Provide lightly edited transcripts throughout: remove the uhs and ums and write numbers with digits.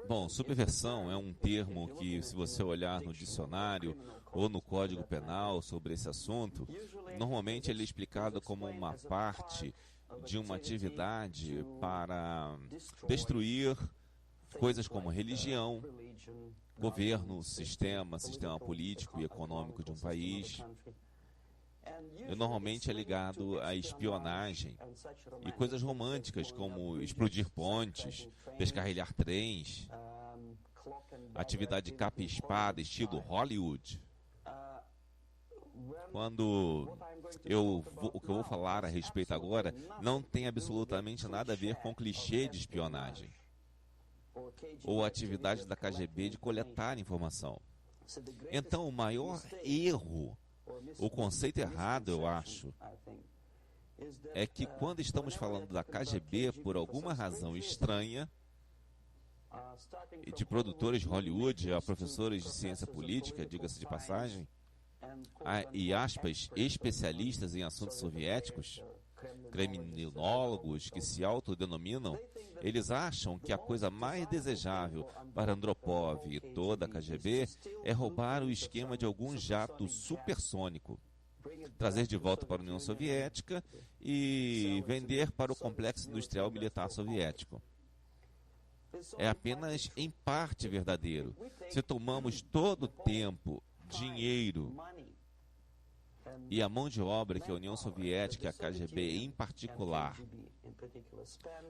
Bom, subversão é um termo que, se você olhar no dicionário ou no Código Penal sobre esse assunto, normalmente ele é explicado como uma parte de uma atividade para destruir coisas como religião, governo, sistema político e econômico de um país. E normalmente é ligado à espionagem e coisas românticas como explodir pontes, descarrilhar trens, atividade de capa e espada, estilo Hollywood. O que eu vou falar a respeito agora não tem absolutamente nada a ver com clichê de espionagem ou atividade da KGB de coletar informação. Então, o maior erro, o conceito errado, eu acho, é que quando estamos falando da KGB, por alguma razão estranha, e de produtores de Hollywood a professores de ciência política, diga-se de passagem, e aspas, especialistas em assuntos soviéticos, criminólogos que se autodenominam, eles acham que a coisa mais desejável para Andropov e toda a KGB é roubar o esquema de algum jato supersônico, trazer de volta para a União Soviética e vender para o complexo industrial militar soviético. É apenas em parte verdadeiro. Se tomamos todo o tempo, dinheiro e a mão de obra que a União Soviética e a KGB em particular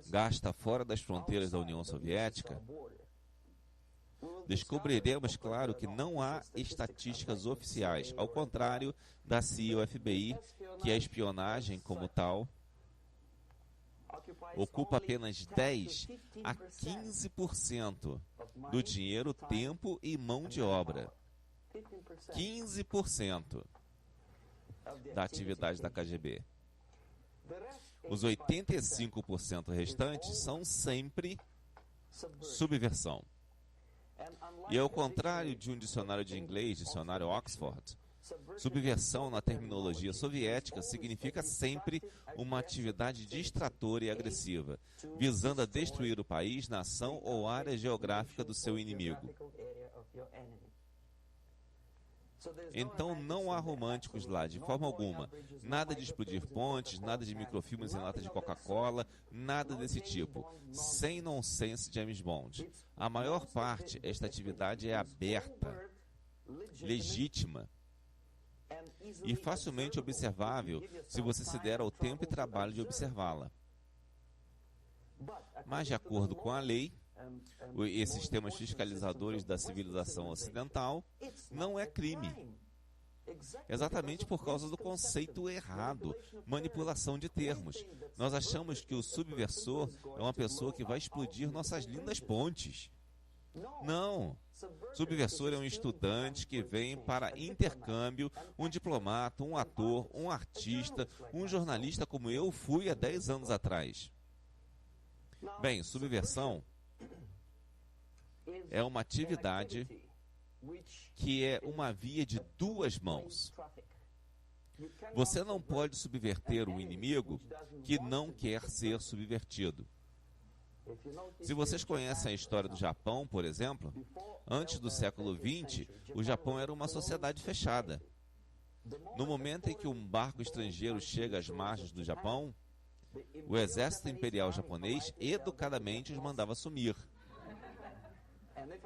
gasta fora das fronteiras da União Soviética, descobriremos, claro, que não há estatísticas oficiais, ao contrário da CIA ou FBI, que a espionagem como tal ocupa apenas 10 a 15% do dinheiro, tempo e mão de obra. 15% da atividade da KGB. Os 85% restantes são sempre subversão. E ao contrário de um dicionário de inglês, dicionário Oxford, subversão na terminologia soviética significa sempre uma atividade distratora e agressiva, visando a destruir o país, nação ou área geográfica do seu inimigo. Então não há românticos lá, de forma alguma. Nada de explodir pontes, nada de microfilmes em lata de Coca-Cola, nada desse tipo. Sem nonsense James Bond. A maior parte, esta atividade é aberta, legítima e facilmente observável se você se der ao tempo e trabalho de observá-la. Mas, de acordo com a lei, esses sistemas fiscalizadores da civilização ocidental, não é crime. Exatamente por causa do conceito errado, manipulação de termos. Nós achamos que o subversor é uma pessoa que vai explodir nossas lindas pontes. Não. Subversor é um estudante que vem para intercâmbio, um diplomata, um ator, um artista, um jornalista como eu fui há 10 anos atrás. Bem, subversão é uma atividade que é uma via de duas mãos. Você não pode subverter um inimigo que não quer ser subvertido. Se vocês conhecem a história do Japão, por exemplo, antes do século XX, o Japão era uma sociedade fechada. No momento em que um barco estrangeiro chega às margens do Japão, o exército imperial japonês educadamente os mandava sumir.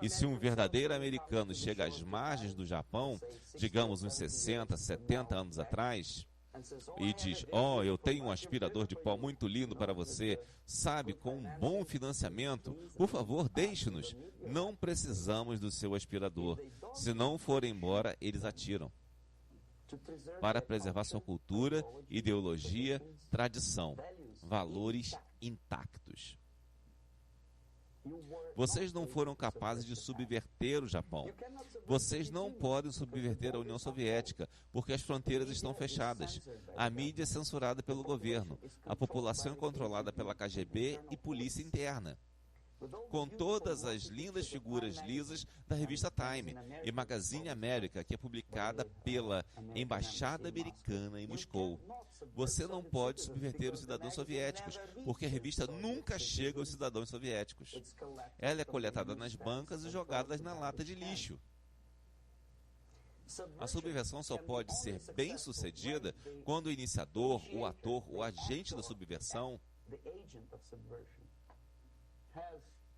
E se um verdadeiro americano chega às margens do Japão, digamos uns 60, 70 anos atrás, e diz, eu tenho um aspirador de pó muito lindo para você, sabe, com um bom financiamento, por favor, deixe-nos. Não precisamos do seu aspirador. Se não for embora, eles atiram. Para preservar sua cultura, ideologia, tradição, valores intactos. Vocês não foram capazes de subverter o Japão. Vocês não podem subverter a União Soviética, porque as fronteiras estão fechadas. A mídia é censurada pelo governo. A população é controlada pela KGB e polícia interna. com todas as lindas figuras lisas da revista Time e Magazine America, que é publicada pela Embaixada Americana em Moscou. Você não pode subverter os cidadãos soviéticos, porque a revista nunca chega aos cidadãos soviéticos. Ela é coletada nas bancas e jogada na lata de lixo. A subversão só pode ser bem-sucedida quando o iniciador, o ator, o agente da subversão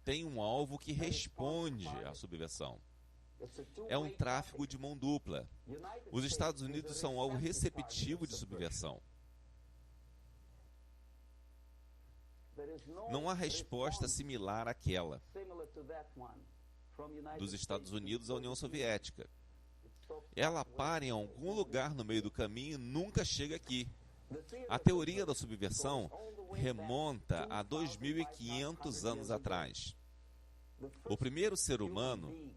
tem um alvo que responde à subversão. É um tráfico de mão dupla. Os Estados Unidos são um alvo receptivo de subversão. Não há resposta similar àquela dos Estados Unidos à União Soviética. Ela para em algum lugar no meio do caminho e nunca chega aqui. A teoria da subversão remonta a 2.500 anos atrás. O primeiro ser humano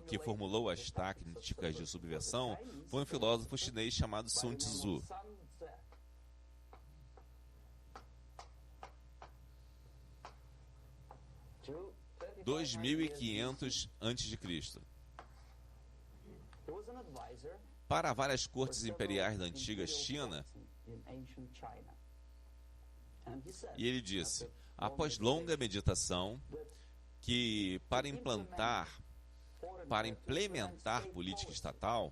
que formulou as táticas de subversão foi um filósofo chinês chamado Sun Tzu. 2.500 a.C. Para várias cortes imperiais da antiga China, e ele disse, após longa meditação, que para implementar política estatal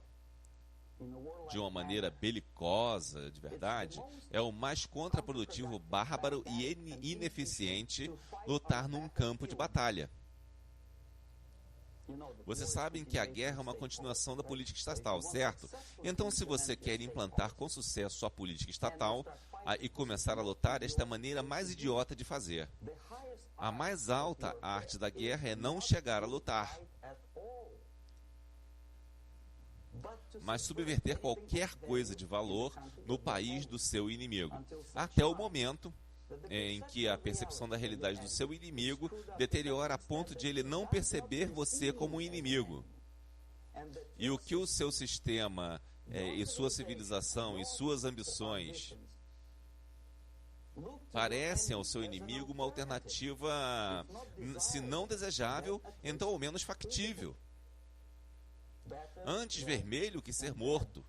de uma maneira belicosa, de verdade, é o mais contraprodutivo, bárbaro e ineficiente lutar num campo de batalha. Vocês sabem que a guerra é uma continuação da política estatal, certo? Então, se você quer implantar com sucesso a política estatal e começar a lutar, esta é a maneira mais idiota de fazer. A mais alta arte da guerra é não chegar a lutar, mas subverter qualquer coisa de valor no país do seu inimigo, até o momento em que a percepção da realidade do seu inimigo deteriora a ponto de ele não perceber você como um inimigo. E o que o seu sistema e sua civilização e suas ambições parecem ao seu inimigo uma alternativa, se não desejável, então ao menos factível. Antes vermelho que ser morto.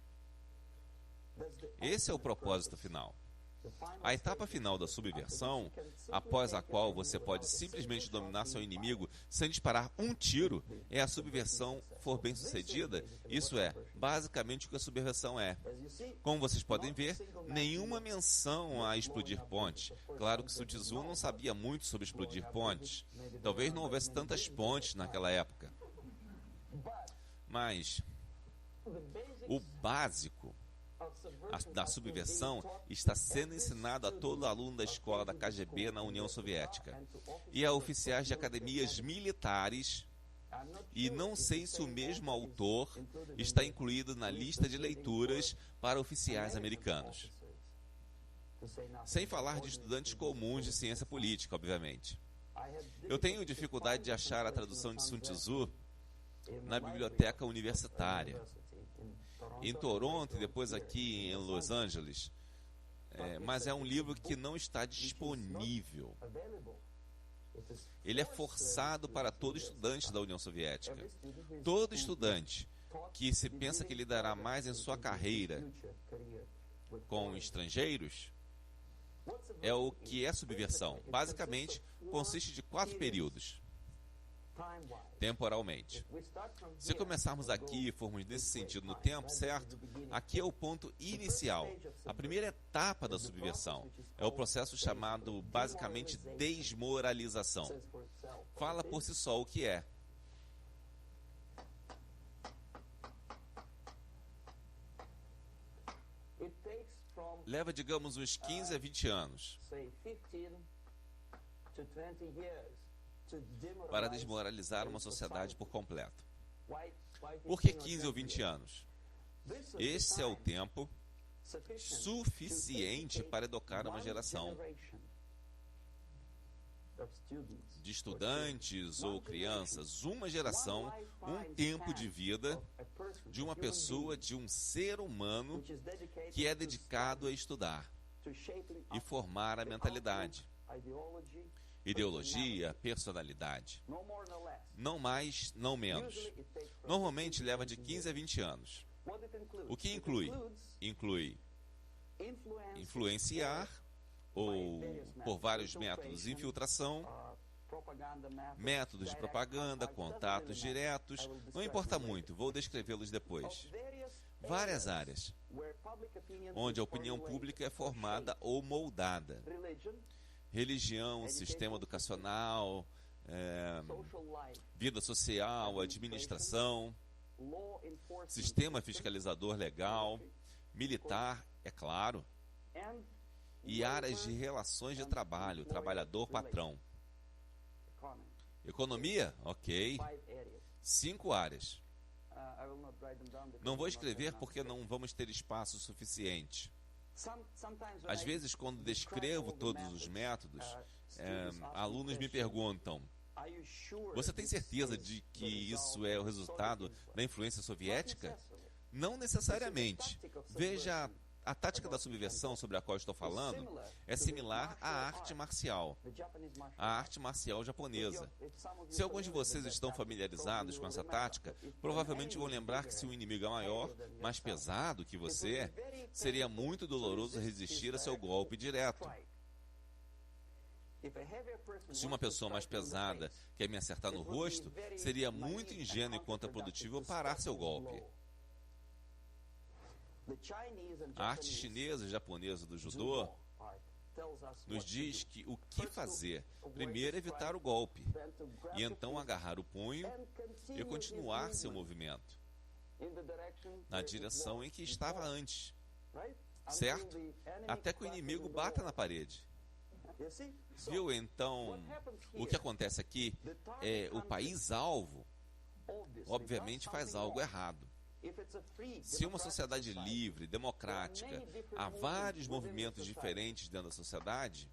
Esse é o propósito final. A etapa final da subversão, após a qual você pode simplesmente dominar seu inimigo sem disparar um tiro, é a subversão for bem sucedida. Isso é, basicamente, o que a subversão é. Como vocês podem ver, nenhuma menção a explodir pontes. Claro que Sun Tzu não sabia muito sobre explodir pontes. Talvez não houvesse tantas pontes naquela época. Mas o básico da subversão está sendo ensinado a todo aluno da escola da KGB na União Soviética e a oficiais de academias militares, e não sei se o mesmo autor está incluído na lista de leituras para oficiais americanos. Sem falar de estudantes comuns de ciência política, obviamente. Eu tenho dificuldade de achar a tradução de Sun Tzu na biblioteca universitária. Em Toronto e depois aqui em Los Angeles, mas é um livro que não está disponível. Ele é forçado para todo estudante da União Soviética. Todo estudante que se pensa que lidará mais em sua carreira com estrangeiros é o que é subversão. Basicamente, consiste de 4 períodos. Temporalmente. Se começarmos aqui e formos nesse sentido no tempo, certo? Aqui é o ponto inicial. A primeira etapa da subversão é o processo chamado, basicamente, desmoralização. Fala por si só o que é. Leva, digamos, uns 15 a 20 anos para desmoralizar uma sociedade por completo. Por que 15 ou 20 anos? Esse é o tempo suficiente para educar uma geração de estudantes ou crianças, uma geração, um tempo de vida de uma pessoa, de um ser humano que é dedicado a estudar e formar a mentalidade. ideologia, personalidade. Não mais, não menos. Normalmente leva de 15 a 20 anos. O que inclui? Inclui influenciar, ou por vários métodos, infiltração, métodos de propaganda, contatos diretos, não importa muito, vou descrevê-los depois. Várias áreas onde a opinião pública é formada ou moldada. Religião, sistema educacional, vida social, administração, sistema fiscalizador legal, militar, é claro, e áreas de relações de trabalho, trabalhador-patrão. Economia? Ok. 5 áreas. Não vou escrever porque não vamos ter espaço suficiente. Às vezes, quando descrevo todos os métodos, alunos me perguntam: você tem certeza de que isso é o resultado da influência soviética? Não necessariamente. Veja, a tática da subversão sobre a qual estou falando é similar à arte marcial, a arte marcial japonesa. Se alguns de vocês estão familiarizados com essa tática, provavelmente vão lembrar que se o inimigo é maior, mais pesado que você, seria muito doloroso resistir a seu golpe direto. Se uma pessoa mais pesada quer me acertar no rosto, seria muito ingênuo e contraprodutivo parar seu golpe. A arte chinesa e japonesa do judô nos diz que o que fazer. Primeiro, evitar o golpe, e então agarrar o punho e continuar seu movimento na direção em que estava antes, certo? Até que o inimigo bata na parede. Viu? Então, o que acontece aqui é o país-alvo, obviamente, faz algo errado. Se uma sociedade livre, democrática, há vários movimentos diferentes dentro da sociedade,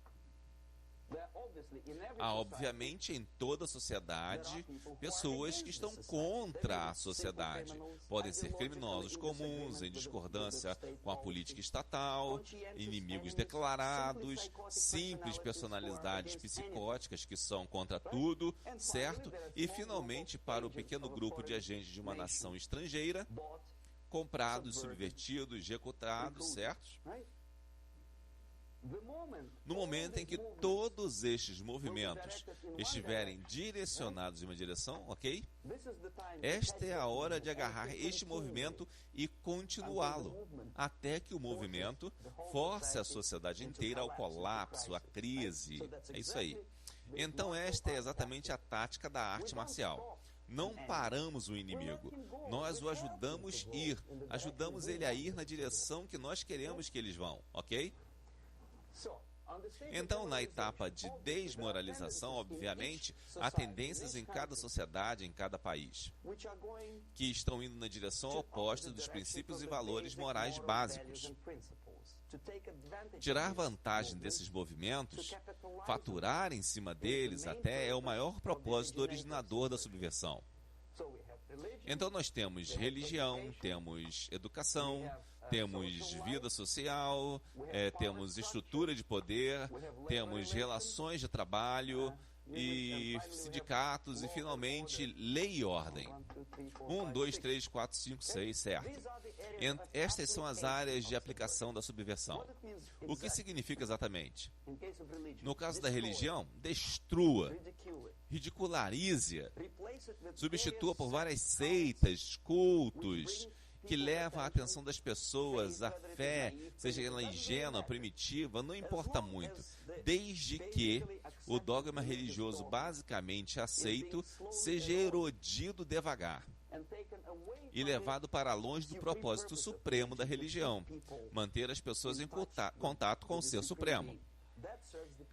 há, obviamente, em toda a sociedade, pessoas que estão contra a sociedade. Podem ser criminosos comuns, em discordância com a política estatal, inimigos declarados, simples personalidades psicóticas que são contra tudo, certo? E, finalmente, para o pequeno grupo de agentes de uma nação estrangeira, comprados, subvertidos, recrutados, certo? No momento em que todos estes movimentos estiverem direcionados em uma direção, ok? Esta é a hora de agarrar este movimento e continuá-lo, até que o movimento force a sociedade inteira ao colapso, à crise. É isso aí. Então esta é exatamente a tática da arte marcial. Não paramos o inimigo, nós o ajudamos ele a ir na direção que nós queremos que eles vão, ok? Então, na etapa de desmoralização, obviamente, há tendências em cada sociedade, em cada país, que estão indo na direção oposta dos princípios e valores morais básicos. Tirar vantagem desses movimentos, faturar em cima deles até, é o maior propósito originador da subversão. Então nós temos religião, temos educação, temos vida social, temos estrutura de poder, temos relações de trabalho e sindicatos e, finalmente, lei e ordem. 1, 2, 3, 4, 5, 6, certo? Estas são as áreas de aplicação da subversão. O que significa exatamente? No caso da religião, destrua, ridicularize-a, substitua por várias seitas, cultos, que levam a atenção das pessoas, a fé, seja ela ingênua, primitiva, não importa muito, desde que o dogma religioso basicamente aceito seja erodido devagar e levado para longe do propósito supremo da religião, manter as pessoas em contato com o Ser Supremo.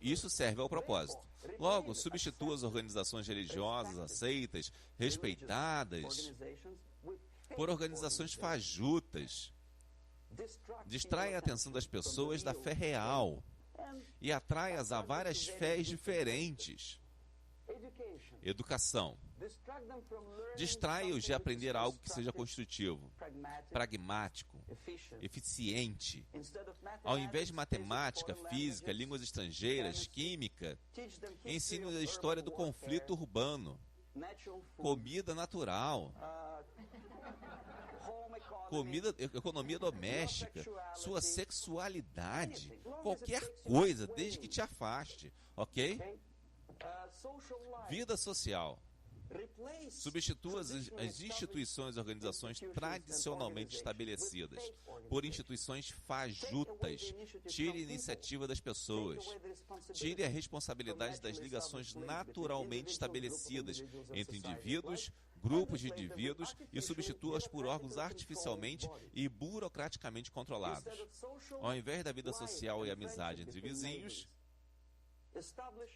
Isso serve ao propósito. Logo, substitua as organizações religiosas aceitas, respeitadas, por organizações fajutas, distrai a atenção das pessoas da fé real e atrai-as a várias fés diferentes. Educação. Distraia-os de aprender algo que seja construtivo, pragmático, eficiente. Ao invés de matemática, física, línguas estrangeiras, química, ensine a história do conflito urbano, comida natural, economia doméstica, sua sexualidade, qualquer coisa, desde que te afaste, ok? Vida social. Substitua as instituições e organizações tradicionalmente estabelecidas por instituições fajutas. Tire a iniciativa das pessoas. Tire a responsabilidade das ligações naturalmente estabelecidas entre indivíduos, grupos de indivíduos e substitua-as por órgãos artificialmente e burocraticamente controlados. Ao invés da vida social e amizade entre vizinhos,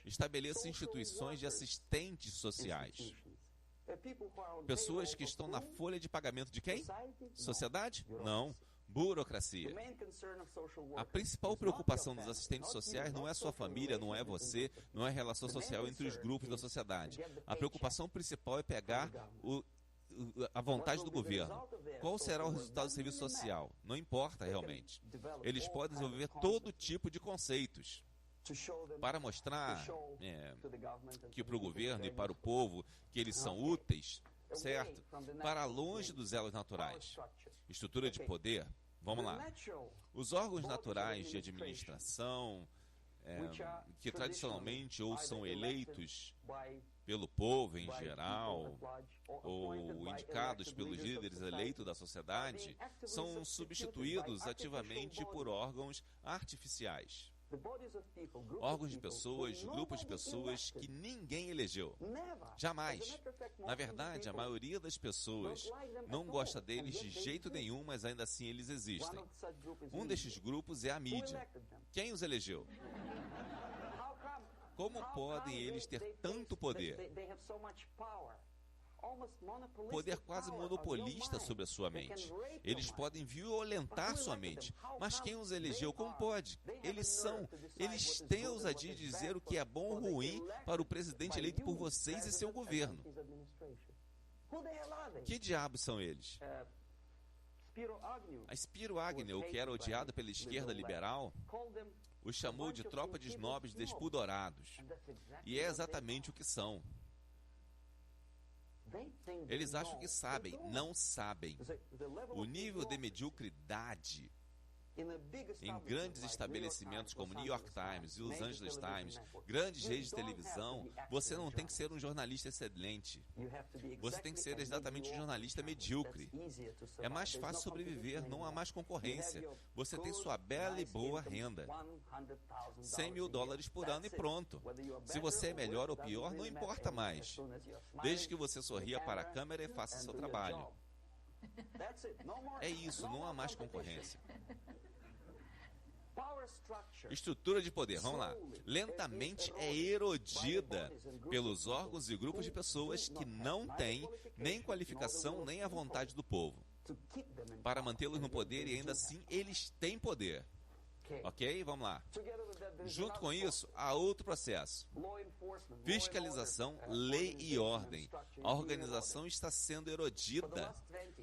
estabeleça instituições de assistentes sociais. Pessoas que estão na folha de pagamento de quem? Sociedade? Não. Burocracia. A principal preocupação dos assistentes sociais não é sua família, não é você, não é a relação social entre os grupos da sociedade. A preocupação principal é pegar a vontade do governo. Qual será o resultado do serviço social? Não importa realmente. Eles podem desenvolver todo tipo de conceitos para mostrar que para o governo e para o povo que eles são úteis, certo? Para longe dos elos naturais. Estrutura de poder. Vamos lá. Os órgãos naturais de administração, que tradicionalmente ou são eleitos pelo povo em geral, ou indicados pelos líderes eleitos da sociedade, são substituídos ativamente por órgãos artificiais. Órgãos de pessoas, grupos de pessoas que ninguém elegeu. Jamais. Na verdade, a maioria das pessoas não gosta deles de jeito nenhum, mas ainda assim eles existem. Um destes grupos é a mídia. Quem os elegeu? Como podem eles ter tanto poder? Poder quase monopolista sobre a sua mente. Eles podem violentar sua mente. Mas quem os elegeu? Como pode? Eles têm a ousadia de dizer o que é bom ou ruim para o presidente eleito por vocês e seu governo. Que diabos são eles? A Spiro Agnew, que era odiado pela esquerda liberal, os chamou de tropa de snobs despudorados. E é exatamente o que são. Eles acham que sabem, não sabem. O nível de mediocridade em grandes estabelecimentos como New York Times e Los Angeles Times, grandes redes de televisão, você não tem que ser um jornalista excelente. Você tem que ser exatamente um jornalista medíocre. É mais fácil sobreviver, não há mais concorrência. Você tem sua bela e boa renda. $100 mil por ano e pronto. Se você é melhor ou pior, não importa mais. Desde que você sorria para a câmera e faça seu trabalho. É isso, não há mais concorrência. Estrutura de poder, vamos lá. Lentamente é erodida pelos órgãos e grupos de pessoas que não têm nem qualificação nem a vontade do povo para mantê-los no poder e ainda assim eles têm poder. Ok? Vamos lá. Junto com isso, há outro processo. Fiscalização, lei e ordem. A organização está sendo erodida.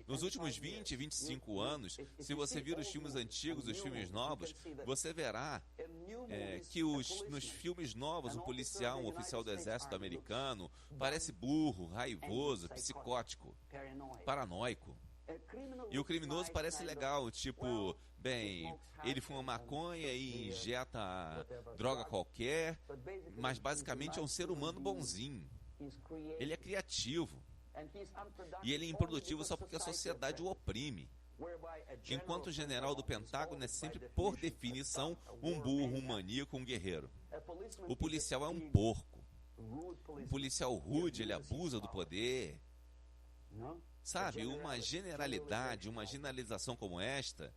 Nos últimos 20, 25 anos, se você vir os filmes antigos e os filmes novos, você verá que nos filmes novos, um policial, um oficial do exército americano, parece burro, raivoso, psicótico, paranoico. E o criminoso parece legal, tipo, bem, ele fuma maconha e injeta droga qualquer, mas basicamente é um ser humano bonzinho. Ele é criativo. E ele é improdutivo só porque a sociedade o oprime. Enquanto o general do Pentágono é sempre, por definição, um burro, um maníaco, um guerreiro. O policial é um porco. Um policial rude, ele abusa do poder. Sabe, uma generalidade, uma generalização como esta,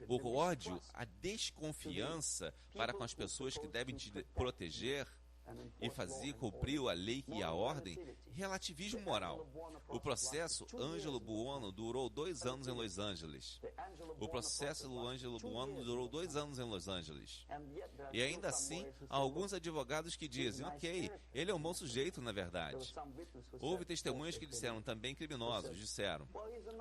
o ódio, a desconfiança para com as pessoas que devem te proteger, e fazia cumprir a lei e a ordem, relativismo moral. O processo Ângelo Buono durou 2 anos em Los Angeles. O processo do Ângelo Buono durou 2 anos em Los Angeles. E ainda assim, há alguns advogados que dizem, ok, ele é um bom sujeito, na verdade. Houve testemunhas que disseram, também criminosos, disseram,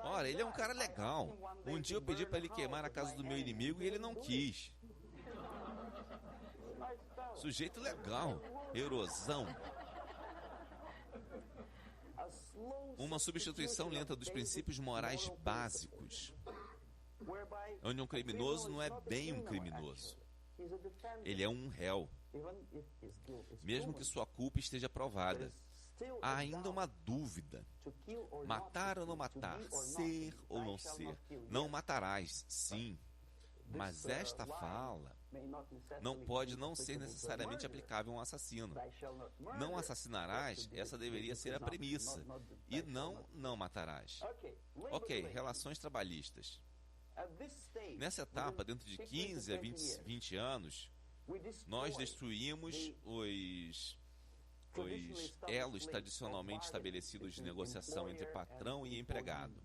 ora, ele é um cara legal. Um dia eu pedi para ele queimar a casa do meu inimigo e ele não quis. Sujeito legal, erosão. Uma substituição lenta dos princípios morais básicos, onde um criminoso não é bem um criminoso. Ele é um réu, mesmo que sua culpa esteja provada. Há ainda uma dúvida: matar ou não matar, ser ou não ser. Não matarás, sim, mas esta fala não pode não ser necessariamente aplicável a um assassino. Não assassinarás, essa deveria ser a premissa, e não matarás. Ok, relações trabalhistas. Nessa etapa, dentro de 15 a 20 anos, nós destruímos os elos tradicionalmente estabelecidos de negociação entre patrão e empregado.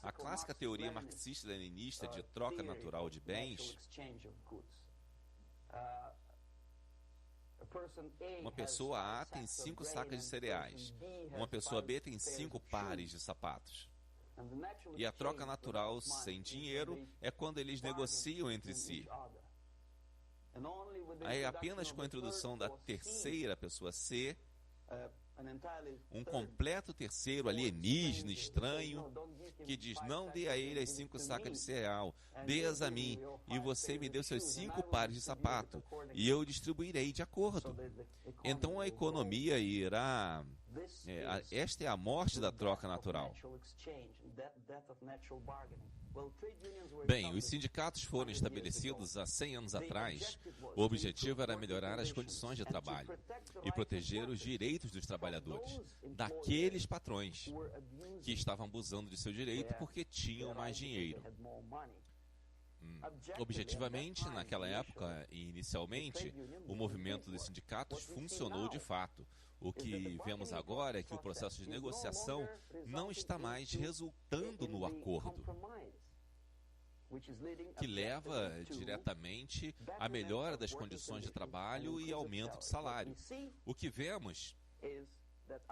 A clássica teoria marxista-leninista de troca natural de bens, uma pessoa A tem 5 sacas de cereais, uma pessoa B tem 5 pares de sapatos. E a troca natural sem dinheiro é quando eles negociam entre si. Aí apenas com a introdução da terceira pessoa C, um completo terceiro alienígena estranho que diz, não dê a ele as 5 sacas de cereal, dê-as a mim, e você me deu seus 5 pares de sapato, e eu distribuirei de acordo. Então a economia irá... esta é a morte da troca natural. Bem, os sindicatos foram estabelecidos há 100 anos atrás. O objetivo era melhorar as condições de trabalho e proteger os direitos dos trabalhadores, daqueles patrões que estavam abusando de seu direito porque tinham mais dinheiro. Objetivamente, naquela época e inicialmente, o movimento dos sindicatos funcionou de fato. O que vemos agora é que o processo de negociação não está mais resultando no acordo, que leva diretamente à melhora das condições de trabalho e aumento de salário. O que vemos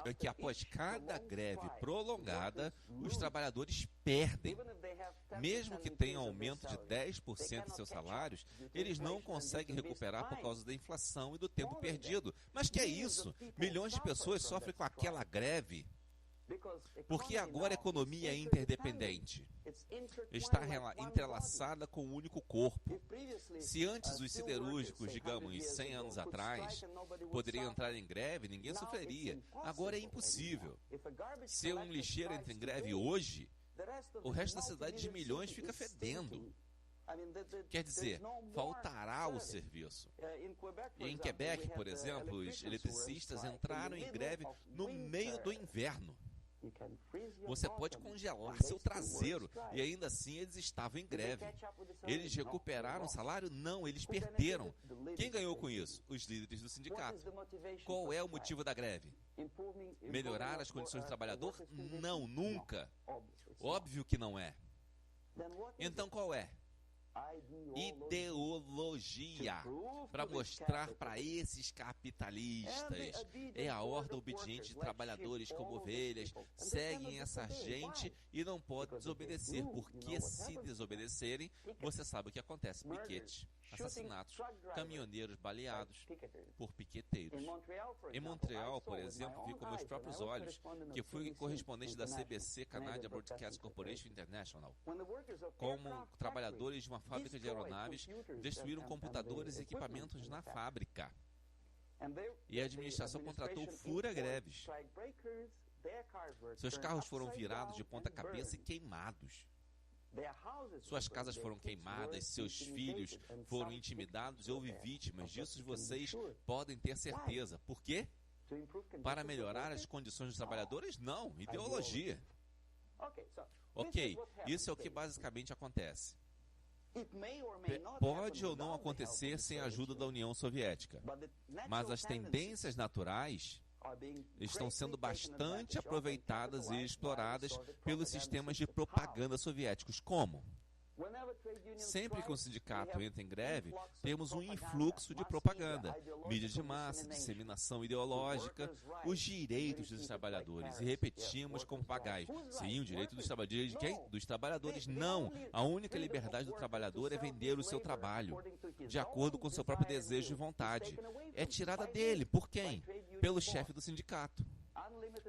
é que após cada greve prolongada, os trabalhadores perdem. Mesmo que tenham aumento de 10% em seus salários, eles não conseguem recuperar por causa da inflação e do tempo perdido. Mas que é isso? Milhões de pessoas sofrem com aquela greve. Porque agora a economia é interdependente. Está entrelaçada com um único corpo. Se antes os siderúrgicos, digamos, 100 anos atrás, poderiam entrar em greve, ninguém sofreria. Agora é impossível. Se um lixeiro entra em greve hoje, o resto da cidade de milhões fica fedendo. Quer dizer, faltará o serviço. E em Quebec, por exemplo, os eletricistas entraram em greve no meio do inverno. Você pode congelar seu traseiro e ainda assim eles estavam em greve. Eles recuperaram o salário? Não, eles perderam. Quem ganhou com isso? Os líderes do sindicato. Qual é o motivo da greve? Melhorar as condições do trabalhador? Não, nunca. Óbvio que não é. Então qual é? Ideologia, para mostrar para esses capitalistas. É a horda obediente de trabalhadores como ovelhas, seguem essa gente e não podem desobedecer, porque se desobedecerem, você sabe o que acontece: piquete, assassinatos, caminhoneiros baleados por piqueteiros. Em Montreal, por exemplo, vi com meus próprios olhos, que fui correspondente da CBC, Canadian Broadcast Corporation International, como trabalhadores de uma fábrica de aeronaves destruíram computadores e equipamentos na fábrica. E a administração contratou fura-greves. Seus carros foram virados de ponta cabeça e queimados. Suas casas foram queimadas, seus filhos foram intimidados e houve vítimas. Disso vocês podem ter certeza. Por quê? Para melhorar as condições dos trabalhadores? Não, ideologia. Ok, isso é o que basicamente acontece. Pode ou não acontecer sem a ajuda da União Soviética, mas as tendências naturais estão sendo bastante aproveitadas e exploradas pelos sistemas de propaganda soviéticos. Como? Sempre que um sindicato entra em greve, temos um influxo de propaganda, mídia de massa, disseminação ideológica, os direitos dos trabalhadores. E repetimos como papagaios. Sim, o direito dos trabalhadores. De quem? Dos trabalhadores. Não. A única liberdade do trabalhador é vender o seu trabalho, de acordo com seu próprio desejo e vontade. É tirada dele. Por quem? Pelo chefe do sindicato.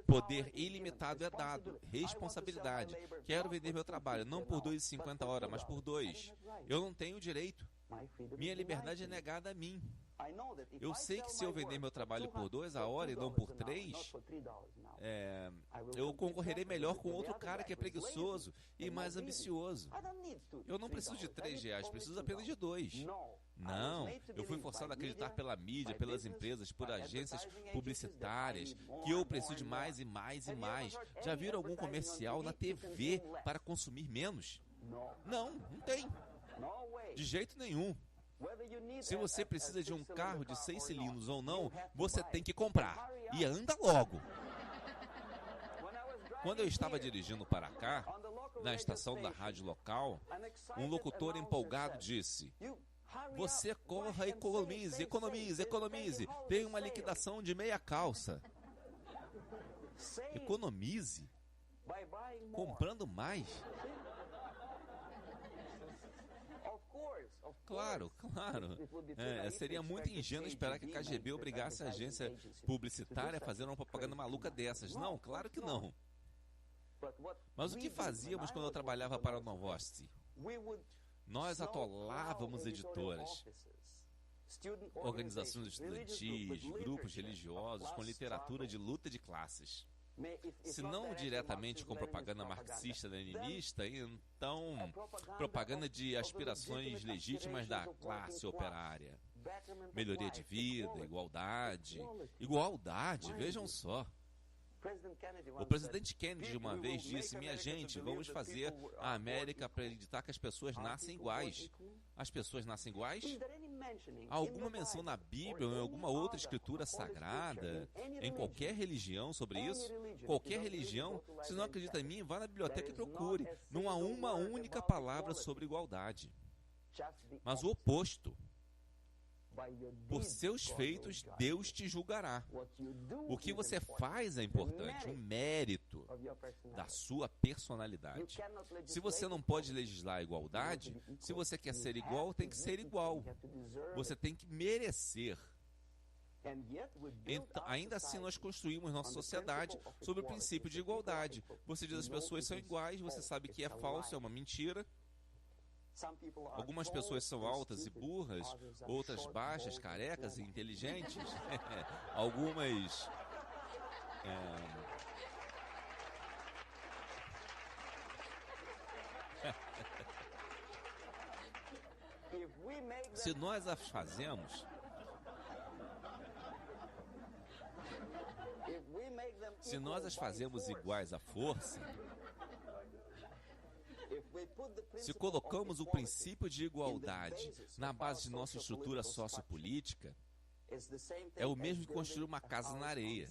Poder ilimitado é dado. Responsabilidade. Quero vender meu trabalho, não por 2,50 a hora, mas por 2. Eu não tenho direito. Minha liberdade é negada a mim. Eu sei que se eu vender meu trabalho por 2 a hora e não por 3, eu concorrerei melhor com outro cara que é preguiçoso e mais ambicioso. Eu não preciso de 3 reais, preciso apenas de 2. Não, eu fui forçado a acreditar pela mídia, pelas empresas, por agências publicitárias, que eu preciso de mais e mais e mais. Já viram algum comercial na TV para consumir menos? Não, não tem. De jeito nenhum. Se você precisa de um carro de 6 cilindros ou não, você tem que comprar. E anda logo. Quando eu estava dirigindo para cá, na estação da rádio local, um locutor empolgado disse: "Você corra, economize, economize, economize. Tem uma liquidação de meia calça." Economize? Comprando mais? Claro, claro. Seria muito ingênuo esperar que a KGB obrigasse a agência publicitária a fazer uma propaganda maluca dessas. Não, claro que não. Mas o que fazíamos quando eu trabalhava para a Novosti? Nós atolávamos editoras, organizações estudantis, grupos religiosos com literatura de luta de classes. Se não diretamente com propaganda marxista-leninista, então propaganda de aspirações legítimas da classe operária. Melhoria de vida, igualdade. Igualdade, vejam só. O presidente Kennedy uma vez disse: "Minha gente, vamos fazer a América acreditar que as pessoas nascem iguais." As pessoas nascem iguais? Há alguma menção na Bíblia ou em alguma outra escritura sagrada, em qualquer religião sobre isso? Qualquer religião? Se não acredita em mim, vá na biblioteca e procure. Não há uma única palavra sobre igualdade. Mas o oposto. Por seus feitos, Deus te julgará. O que você faz é importante, um mérito da sua personalidade. Se você não pode legislar a igualdade, se você quer ser igual, tem que ser igual. Você tem que merecer. Então, ainda assim, nós construímos nossa sociedade sobre o princípio de igualdade. Você diz que as pessoas são iguais, você sabe que é falso, é uma mentira. Algumas pessoas são altas e burras, outras baixas, carecas e inteligentes. Algumas se nós as fazemos, iguais à força, se colocamos o princípio de igualdade na base de nossa estrutura sociopolítica, é o mesmo que construir uma casa na areia.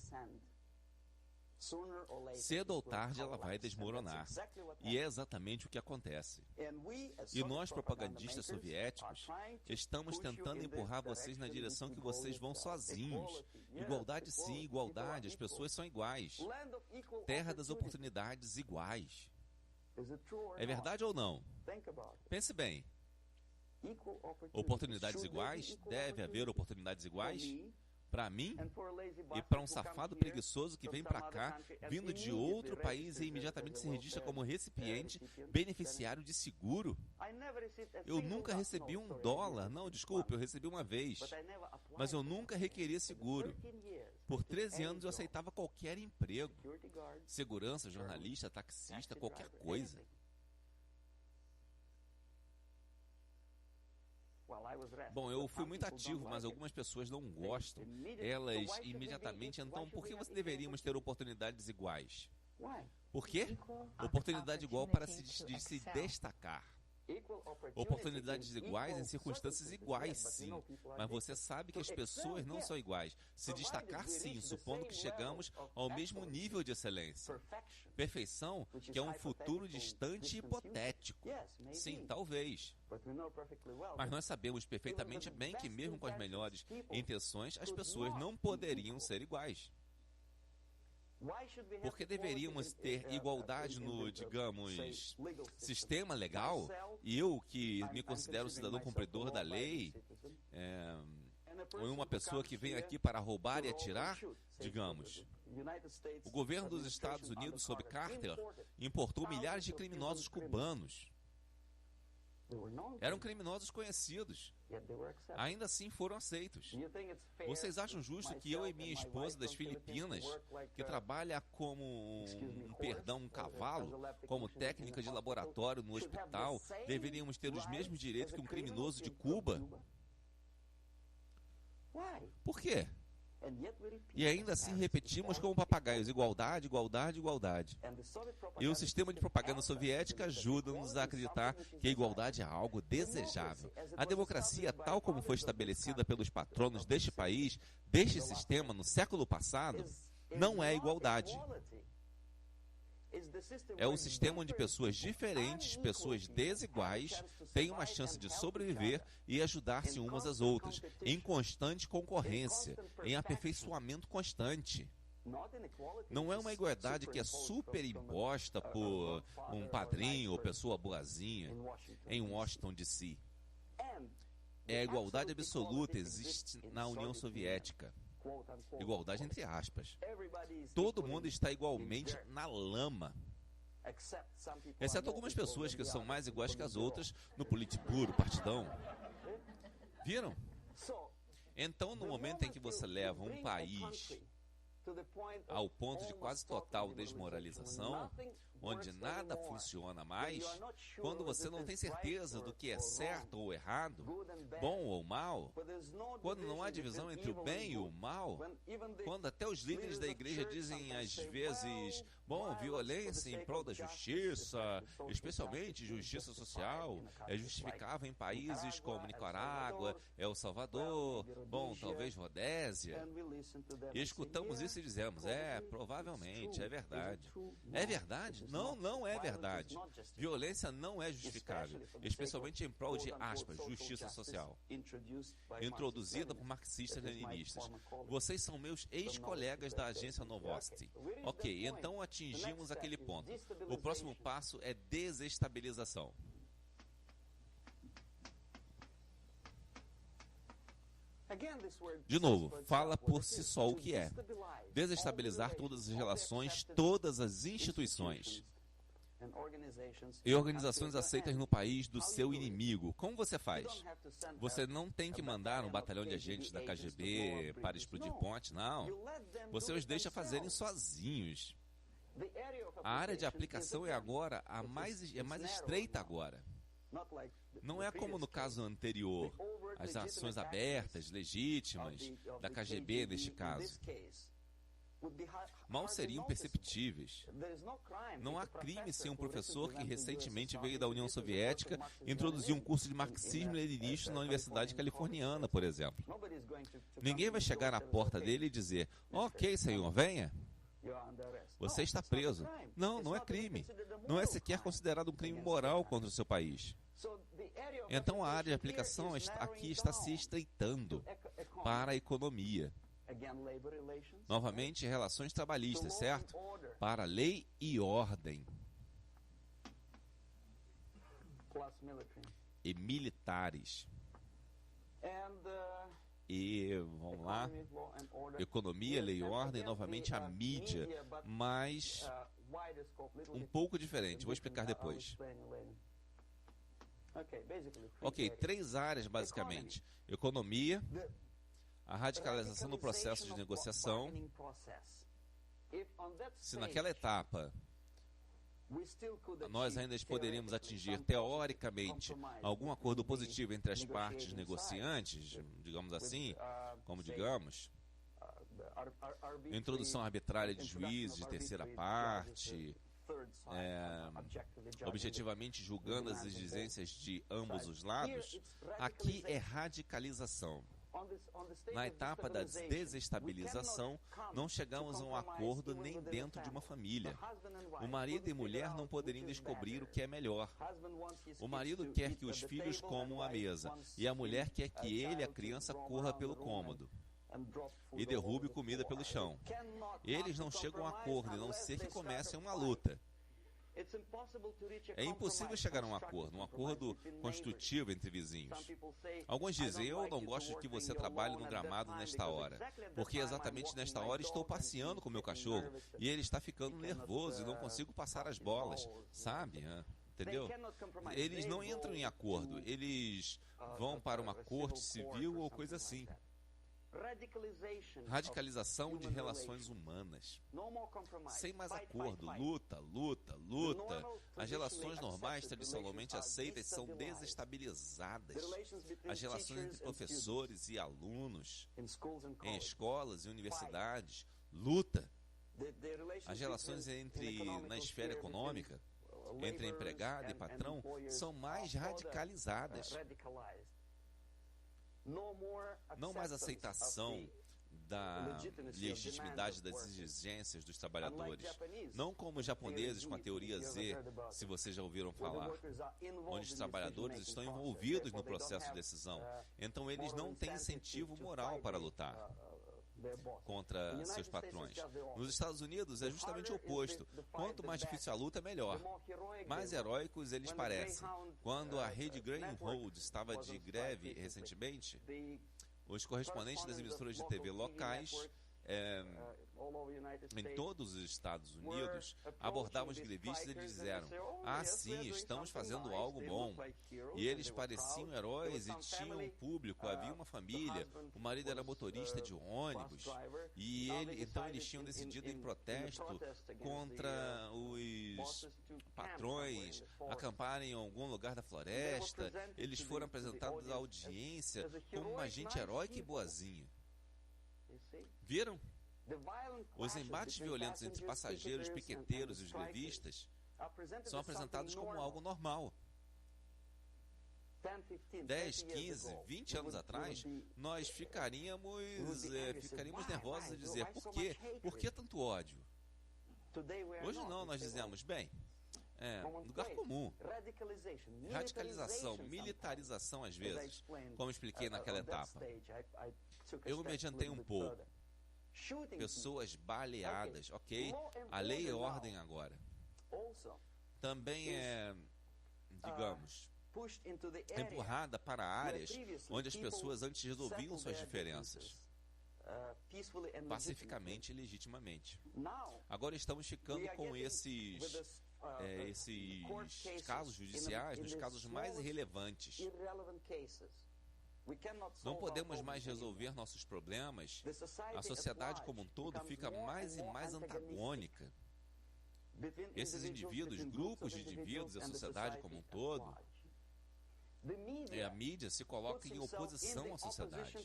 Cedo ou tarde ela vai desmoronar. E é exatamente o que acontece. E nós, propagandistas soviéticos, estamos tentando empurrar vocês na direção que vocês vão sozinhos. Igualdade sim, igualdade, as pessoas são iguais. Terra das oportunidades iguais. É verdade ou não? Pense bem. Oportunidades iguais? Deve haver oportunidades iguais? Para mim e para um safado preguiçoso que vem para cá, vindo de outro país e imediatamente se registra como recipiente beneficiário de seguro? Eu nunca recebi $1. Não, desculpe, eu recebi uma vez. Mas eu nunca requeri seguro. Por 13 anos eu aceitava qualquer emprego. Segurança, jornalista, taxista, qualquer coisa. Bom, eu fui muito ativo, mas algumas pessoas não gostam. Elas imediatamente, então, por que deveríamos ter oportunidades iguais? Por quê? Oportunidade igual para se destacar. Oportunidades iguais em circunstâncias iguais, sim. Mas você sabe que as pessoas não são iguais. Se destacar, sim, supondo que chegamos ao mesmo nível de excelência. Perfeição, que é um futuro distante e hipotético. Sim, talvez. Mas nós sabemos perfeitamente bem que mesmo com as melhores intenções, as pessoas não poderiam ser iguais. Por que deveríamos ter igualdade no, digamos, sistema legal? E eu, que me considero cidadão cumpridor da lei, ou uma pessoa que vem aqui para roubar e atirar, digamos. O governo dos Estados Unidos, sob Carter, importou milhares de criminosos cubanos. Eram criminosos conhecidos. Ainda assim foram aceitos. Vocês acham justo que eu e minha esposa das Filipinas, que trabalha como um cavalo, como técnica de laboratório no hospital, deveríamos ter os mesmos direitos que um criminoso de Cuba? Por quê? E ainda assim repetimos como papagaios: igualdade, igualdade, igualdade. E o sistema de propaganda soviética ajuda-nos a acreditar que a igualdade é algo desejável. A democracia, tal como foi estabelecida pelos patronos deste país, deste sistema no século passado, não é igualdade. É um sistema onde pessoas diferentes, pessoas desiguais, têm uma chance de sobreviver e ajudar-se umas às outras, em constante concorrência, em aperfeiçoamento constante. Não é uma igualdade que é superimposta por um padrinho ou pessoa boazinha em Washington, D.C. É a igualdade absoluta, existe na União Soviética. Igualdade entre aspas. Todo mundo está igualmente na lama. Exceto algumas pessoas que são mais iguais que as outras no Politburo, partidão. Viram? Então, no momento em que você leva um país ao ponto de quase total desmoralização, onde nada funciona mais, quando você não tem certeza do que é certo ou errado, bom ou mal, quando não há divisão entre o bem e o mal, quando até os líderes da igreja dizem às vezes, bom, violência em prol da justiça, especialmente justiça social, é justificável em países como Nicarágua, El Salvador, bom, talvez Rodésia, e escutamos isso e dizemos, provavelmente, é verdade. É verdade? Não, não é verdade. Violência não é justificável, especialmente em prol de, aspas, justiça social, introduzida por marxistas-leninistas. Vocês são meus ex-colegas da agência Novosti. Ok, então atingimos aquele ponto. O próximo passo é desestabilização. De novo, fala por si só o que é. Desestabilizar todas as relações, todas as instituições e organizações aceitas no país do seu inimigo. Como você faz? Você não tem que mandar um batalhão de agentes da KGB para explodir pontes, não. Você os deixa fazerem sozinhos. A área de aplicação é mais estreita agora. Não é como no caso anterior, as ações abertas, legítimas, da KGB neste caso. Mal seriam perceptíveis. Não há crime sem um professor que recentemente veio da União Soviética e introduziu um curso de marxismo-leninismo na Universidade Californiana, por exemplo. Ninguém vai chegar na porta dele e dizer, ok, senhor, venha. Você está preso. Não, não é crime. Não é sequer considerado um crime moral contra o seu país. Então a área de aplicação aqui está se estreitando para a economia. Novamente, relações trabalhistas, certo? Para lei e ordem. E militares. E, vamos lá, economia, lei e ordem, novamente a mídia, mas um pouco diferente. Vou explicar depois. Ok, 3 áreas basicamente. Economia, a radicalização do processo de negociação. Se naquela etapa nós ainda poderíamos atingir, teoricamente, algum acordo positivo entre as partes negociantes, digamos assim, como digamos, introdução arbitrária de juízes de terceira parte, objetivamente julgando as exigências de ambos os lados, aqui é radicalização. Na etapa da desestabilização, não chegamos a um acordo nem dentro de uma família. O marido e mulher não poderiam descobrir o que é melhor. O marido quer que os filhos comam à mesa, e a mulher quer que ele, a criança, corra pelo cômodo e derrube comida pelo chão. Eles não chegam a um acordo, a não ser que comecem uma luta. É impossível chegar a um acordo construtivo entre vizinhos. Alguns dizem, eu não gosto de que você trabalhe no gramado nesta hora, porque exatamente nesta hora estou passeando com meu cachorro e ele está ficando nervoso e não consigo passar as bolas, sabe? Entendeu? Eles não entram em acordo, eles vão para uma corte civil ou coisa assim. Radicalização de relações humanas. Sem mais acordo, luta. As relações normais tradicionalmente aceitas são desestabilizadas. As relações entre professores e alunos, em escolas e universidades, luta. As relações na esfera econômica, entre empregado e patrão, são mais radicalizadas. Não mais aceitação da legitimidade das exigências dos trabalhadores. Não como os japoneses com a teoria Z, se vocês já ouviram falar, onde os trabalhadores estão envolvidos no processo de decisão. Então eles não têm incentivo moral para lutar contra seus patrões. Nos Estados Unidos é justamente o oposto. Quanto mais difícil a luta, melhor. Mais heróicos eles parecem. Quando a rede Greyhound estava de greve recentemente, os correspondentes das emissoras de TV locais em todos os Estados Unidos abordavam os grevistas e eles disseram: sim, estamos fazendo algo bom. E eles pareciam heróis e tinham um público, havia uma família, o marido era motorista de ônibus e então eles tinham decidido em protesto contra os patrões acamparem em algum lugar da floresta. Eles foram apresentados à audiência como uma gente heróica e boazinha. Viram? Os embates violentos entre passageiros, piqueteiros e os grevistas são apresentados como algo normal. 10, 15, 20 anos atrás, nós ficaríamos nervosos a dizer, por quê? Por que tanto ódio? Hoje não, nós dizemos, bem, lugar comum. Radicalização, militarização às vezes, como expliquei naquela etapa. Eu me adiantei um pouco. Pessoas baleadas, ok? A lei e ordem agora. Também digamos, empurrada para áreas onde as pessoas antes resolviam suas diferenças pacificamente e legitimamente. Agora estamos ficando com esses casos judiciais nos casos mais irrelevantes. Não podemos mais resolver nossos problemas. A sociedade como um todo fica mais e mais antagônica. Esses indivíduos, grupos de indivíduos e a sociedade como um todo, e a mídia se coloca em oposição à sociedade,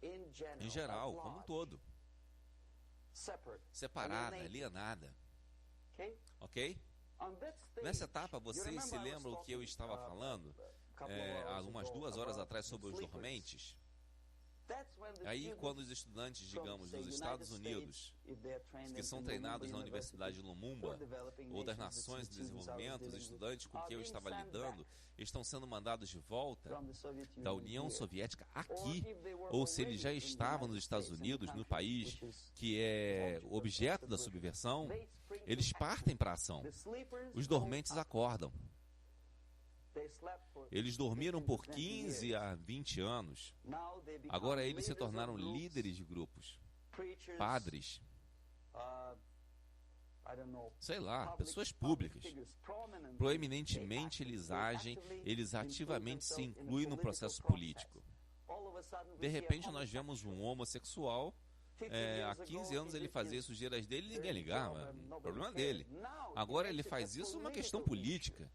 em geral, como um todo. Separada, alienada. Ok? Nessa etapa, vocês se lembram o que eu estava falando? Há umas 2 horas atrás sobre os dormentes. Aí, quando os estudantes, digamos, dos Estados Unidos, que são treinados na Universidade de Lumumba, ou das Nações de Desenvolvimento, os estudantes com quem eu estava lidando, estão sendo mandados de volta da União Soviética aqui, ou se eles já estavam nos Estados Unidos, no país que é objeto da subversão, eles partem para a ação. Os dormentes acordam. Eles dormiram por 15 a 20 anos. Agora eles se tornaram líderes de grupos, padres, sei lá, pessoas públicas. Proeminentemente eles ativamente se incluem no processo político. De repente nós vemos um homossexual, há 15 anos ele fazia sujeiras dele e ninguém ligava, problema dele. Agora ele faz isso uma questão política.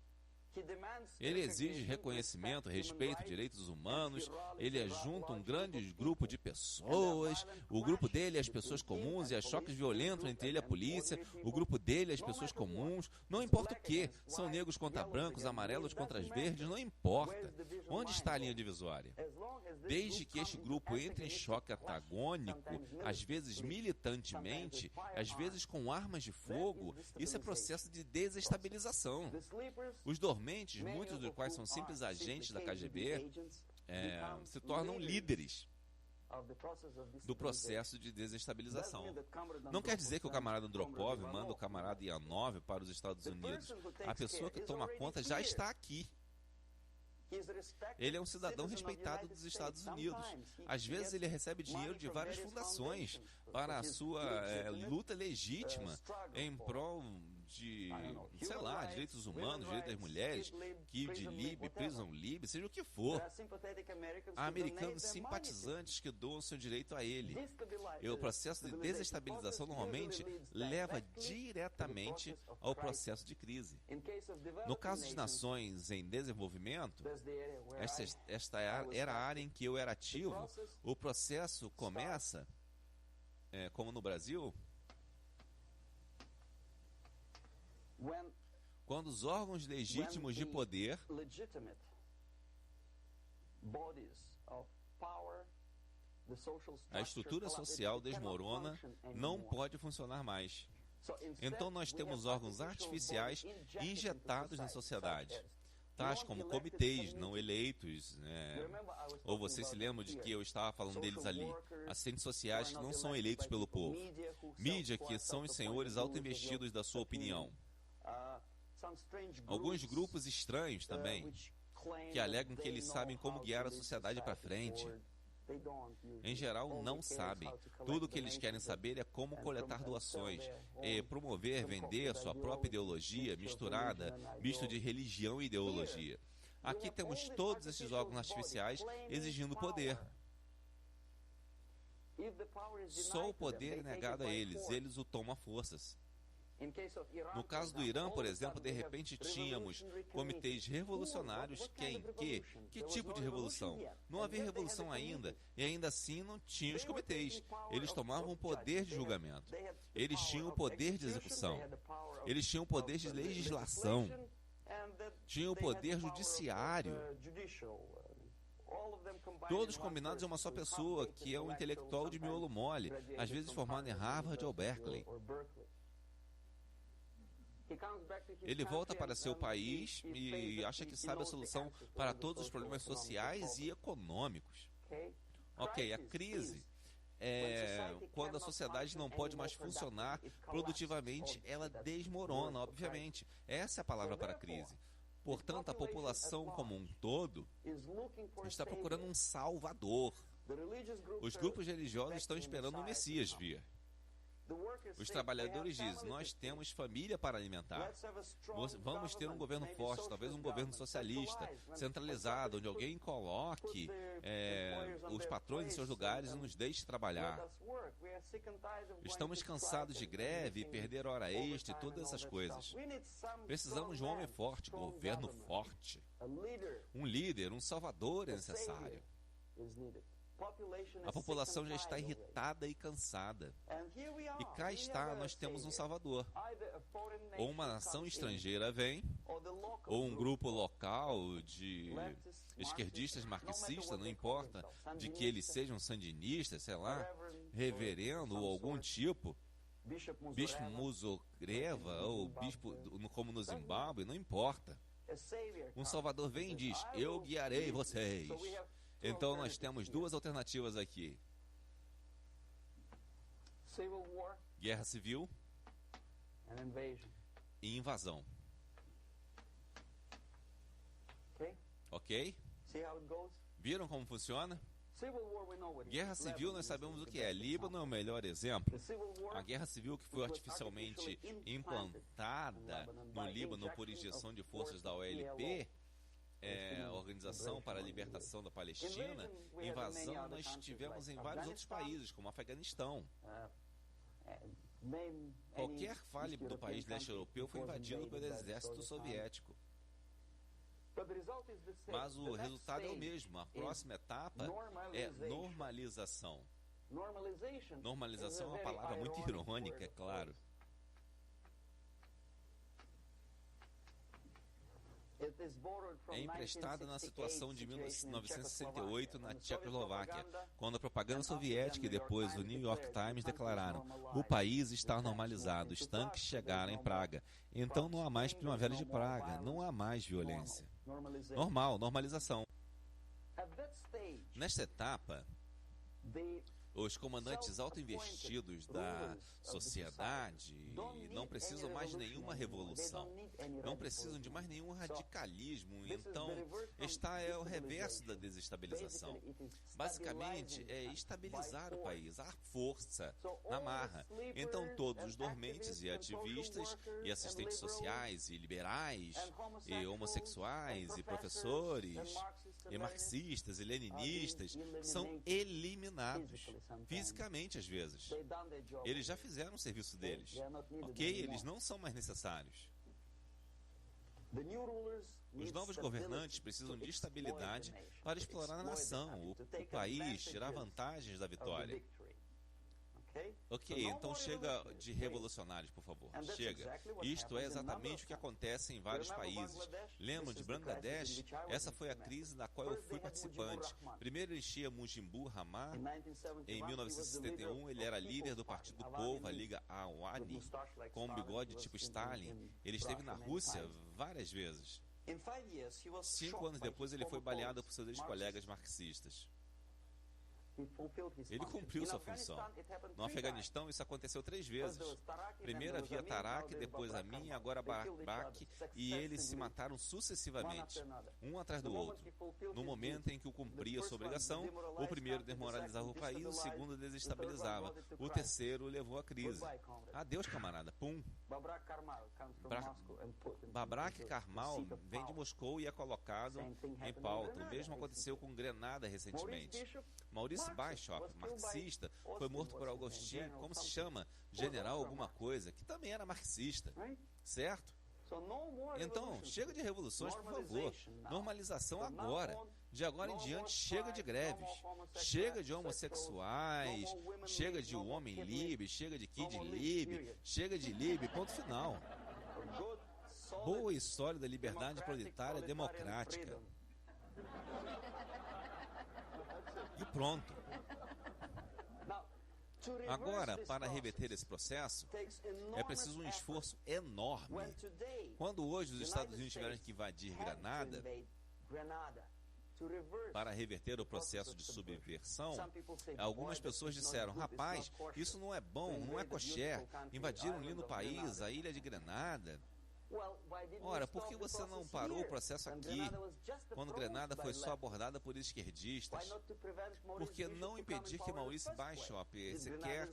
Ele exige reconhecimento, respeito, direitos humanos, ele junta um grande grupo de pessoas, o grupo dele é as pessoas comuns e há choques violentos entre ele e a polícia, o grupo dele é as pessoas comuns, não importa o que, são negros contra brancos, amarelos contra as verdes, não importa. Onde está a linha divisória? Desde que este grupo entre em choque antagônico, às vezes militantemente, às vezes com armas de fogo, isso é processo de desestabilização. Os dormentes, muitos dos quais são simples agentes da KGB, se tornam líderes do processo de desestabilização. Não quer dizer que o camarada Andropov manda o camarada Ianov para os Estados Unidos. A pessoa que toma conta já está aqui. Ele é um cidadão respeitado dos Estados Unidos. Às vezes ele recebe dinheiro de várias fundações para a sua luta legítima em prol de, sei lá, direitos humanos, direitos das mulheres, Kiev Lib, Prison Lib, seja o que for. Há americanos simpatizantes que doam seu direito a ele. E o processo de desestabilização normalmente leva diretamente ao processo de crise. No caso de nações em desenvolvimento, esta era a área em que eu era ativo. O processo começa, como no Brasil, quando os órgãos legítimos de poder a estrutura social desmorona, não pode funcionar mais. Então nós temos órgãos artificiais injetados na sociedade, tais como comitês não eleitos, ou vocês se lembram de que eu estava falando deles ali, assistentes sociais que não são eleitos pelo povo, mídia que são os senhores auto-investidos da sua opinião, alguns grupos estranhos também, que alegam que eles sabem como guiar a sociedade para frente. Em geral, não sabem. Tudo o que eles querem saber é como coletar doações, promover, vender sua própria ideologia misturada, misto de religião e ideologia. Aqui temos todos esses órgãos artificiais exigindo poder. Só o poder é negado a eles, eles o tomam a forças. No caso do Irã, por exemplo, de repente tínhamos comitês revolucionários que tipo de revolução? Não havia revolução ainda, e ainda assim não tinha os comitês. Eles tomavam o poder de julgamento, eles tinham o poder de execução, eles tinham o poder de legislação, tinham o poder judiciário. Todos combinados em uma só pessoa, que é um intelectual de miolo mole, às vezes formado em Harvard ou Berkeley. Ele volta para seu país e acha que sabe a solução para todos os problemas sociais e econômicos. Ok, a crise é quando a sociedade não pode mais funcionar produtivamente, ela desmorona, obviamente. Essa é a palavra para a crise. Portanto, a população como um todo está procurando um salvador. Os grupos religiosos estão esperando o Messias vir. Os trabalhadores dizem, nós temos família para alimentar. Vamos ter um governo forte, talvez um governo socialista, centralizado, onde alguém coloque os patrões em seus lugares e nos deixe trabalhar. Estamos cansados de greve, perder hora extra e todas essas coisas. Precisamos de um homem forte, governo forte. Um líder, um salvador é necessário. A população já está irritada e cansada. E cá está, nós temos um salvador. Ou uma nação estrangeira vem, ou um grupo local de esquerdistas marxistas, não importa, de que eles sejam sandinistas, sei lá, reverendo ou algum tipo, bispo Muzorewa ou bispo como no Zimbábue, não importa. Um salvador vem e diz, eu guiarei vocês. Então nós temos duas alternativas aqui: guerra civil e invasão. Ok? Viram como funciona? Guerra civil nós sabemos o que é. Líbano é o melhor exemplo. A guerra civil que foi artificialmente implantada no Líbano por injeção de forças da OLP, Organização para a Libertação da Palestina, invasão nós tivemos em vários outros países, como Afeganistão. Qualquer fale do país leste europeu foi invadido pelo exército soviético. Mas o resultado é o mesmo. A próxima etapa é normalização. Normalização é uma palavra muito irônica, é claro. É emprestada na situação de 1968 na Tchecoslováquia, quando a propaganda soviética e depois o New York Times declararam: o país está normalizado, os tanques chegaram em Praga. Então não há mais primavera de Praga, não há mais violência. Normal, normalização. Nesta etapa, os comandantes autoinvestidos da sociedade não precisam mais de nenhuma revolução, não precisam de mais nenhum radicalismo, então é o reverso da desestabilização. Basicamente, é estabilizar o país, à força, na marra. Então todos os dormentes e ativistas, e assistentes sociais, e liberais, e homossexuais, e professores, e marxistas, e leninistas, são eliminados. Fisicamente, às vezes. Eles já fizeram o serviço deles. Ok? Eles não são mais necessários. Os novos governantes precisam de estabilidade para explorar a nação, o país, tirar vantagens da vitória. Ok, então chega de revolucionários, por favor. Chega. Isto é exatamente o que acontece em vários países. Lembram de Bangladesh? Essa foi a crise da qual eu fui participante. Primeiro ele enchia Mujibur Rahman. Em 1971 ele era líder do Partido do Povo, a Liga Awami, com um bigode tipo Stalin. Ele esteve na Rússia várias vezes. 5 anos depois ele foi baleado por seus ex-colegas marxistas. Ele cumpriu sua função. No Afeganistão, isso aconteceu 3 vezes. Primeiro havia Tarak, depois Amin, agora Barak, e eles se mataram sucessivamente, um atrás do outro. No momento em que o cumpria sua obrigação, o primeiro desmoralizava o país, o segundo desestabilizava, o terceiro levou à crise. Adeus, camarada. Pum. Babrak Karmal vem de Moscou e é colocado em pauta. O mesmo aconteceu com Grenada recentemente. Maurício Bishop, marxista, foi morto por Augustin, como se chama? General alguma coisa, que também era marxista. Certo? Então, chega de revoluções, por favor. Normalização agora. De agora em diante, chega de greves. Chega de homossexuais. Chega de homem livre. Chega de kid livre. Chega de livre. Ponto final. Boa e sólida liberdade proletária democrática. E pronto. Agora, para reverter esse processo, é preciso um esforço enorme. Quando hoje os Estados Unidos tiveram que invadir Granada para reverter o processo de subversão, algumas pessoas disseram: rapaz, isso não é bom, não é kosher, invadiram um lindo país, a ilha de Grenada. Ora, por que você não parou o processo aqui, quando Grenada foi só abordada por esquerdistas? Por que não impedir que Maurício Bishop sequer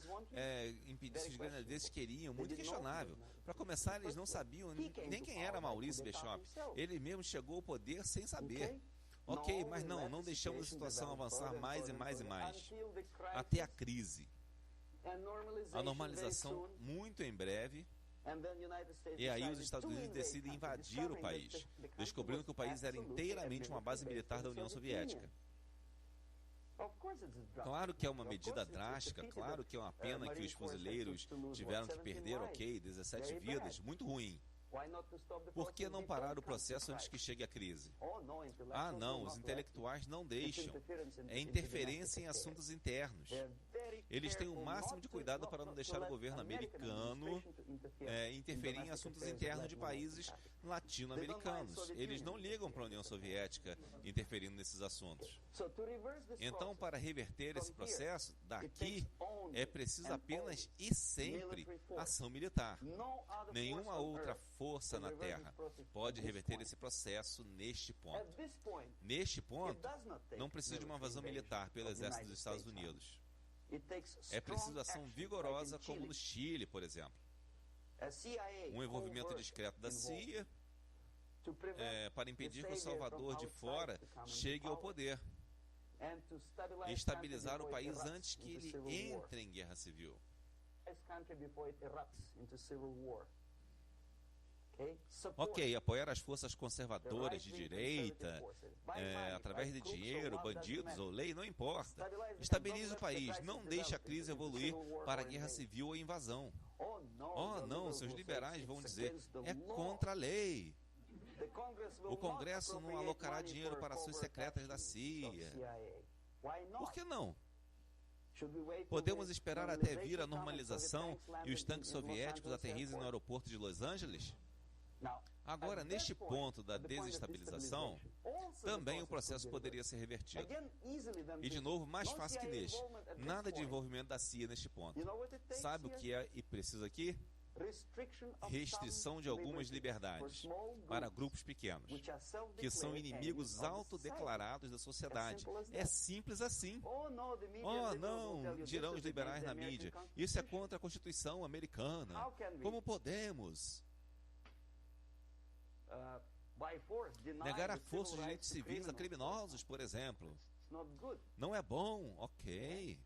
impedisse que os grenadeiros queriam? Muito questionável. Para começar, eles não sabiam nem quem era Maurício Bishop. Ele mesmo chegou ao poder sem saber. Ok, mas não deixamos a situação avançar mais e mais e mais, até a crise. A normalização muito em breve. E aí os Estados Unidos decidem invadir o país, descobrindo que o país era inteiramente uma base militar da União Soviética. Claro que é uma medida drástica, claro que é uma pena que os fuzileiros tiveram que perder, 17 vidas, muito ruim. Por que não parar o processo antes que chegue a crise? Ah, não, os intelectuais não deixam. É interferência em assuntos internos. Eles têm o máximo de cuidado para não deixar o governo americano interferir em assuntos internos de países latino-americanos. Eles não ligam para a União Soviética interferindo nesses assuntos. Então, para reverter esse processo, daqui é preciso apenas e sempre ação militar. Nenhuma outra força na Terra pode reverter esse processo neste ponto. Neste ponto, não precisa de uma invasão militar pelo exército dos Estados Unidos. É preciso ação vigorosa, como no Chile, por exemplo. Um envolvimento discreto da CIA para impedir que o Salvador de fora chegue ao poder e estabilizar o país antes que ele entre em guerra civil. Ok, apoiar as forças conservadoras de direita, através de dinheiro, bandidos ou lei, não importa. Estabilize o país, não deixe a crise evoluir para a guerra civil ou invasão. Oh, não, seus liberais vão dizer, é contra a lei. O Congresso não alocará dinheiro para ações secretas da CIA. Por que não? Podemos esperar até vir a normalização e os tanques soviéticos aterrissem no aeroporto de Los Angeles? Agora, neste ponto da desestabilização, também o processo poderia ser revertido. E, de novo, mais fácil que neste. Nada de envolvimento da CIA neste ponto. Sabe o que é e precisa aqui? Restrição de algumas liberdades para grupos pequenos, que são inimigos autodeclarados da sociedade. É simples assim. Oh, não, dirão os liberais na mídia. Isso é contra a Constituição americana. Como podemos negar a força os direitos civis a criminosos, por exemplo? Não é bom, ok.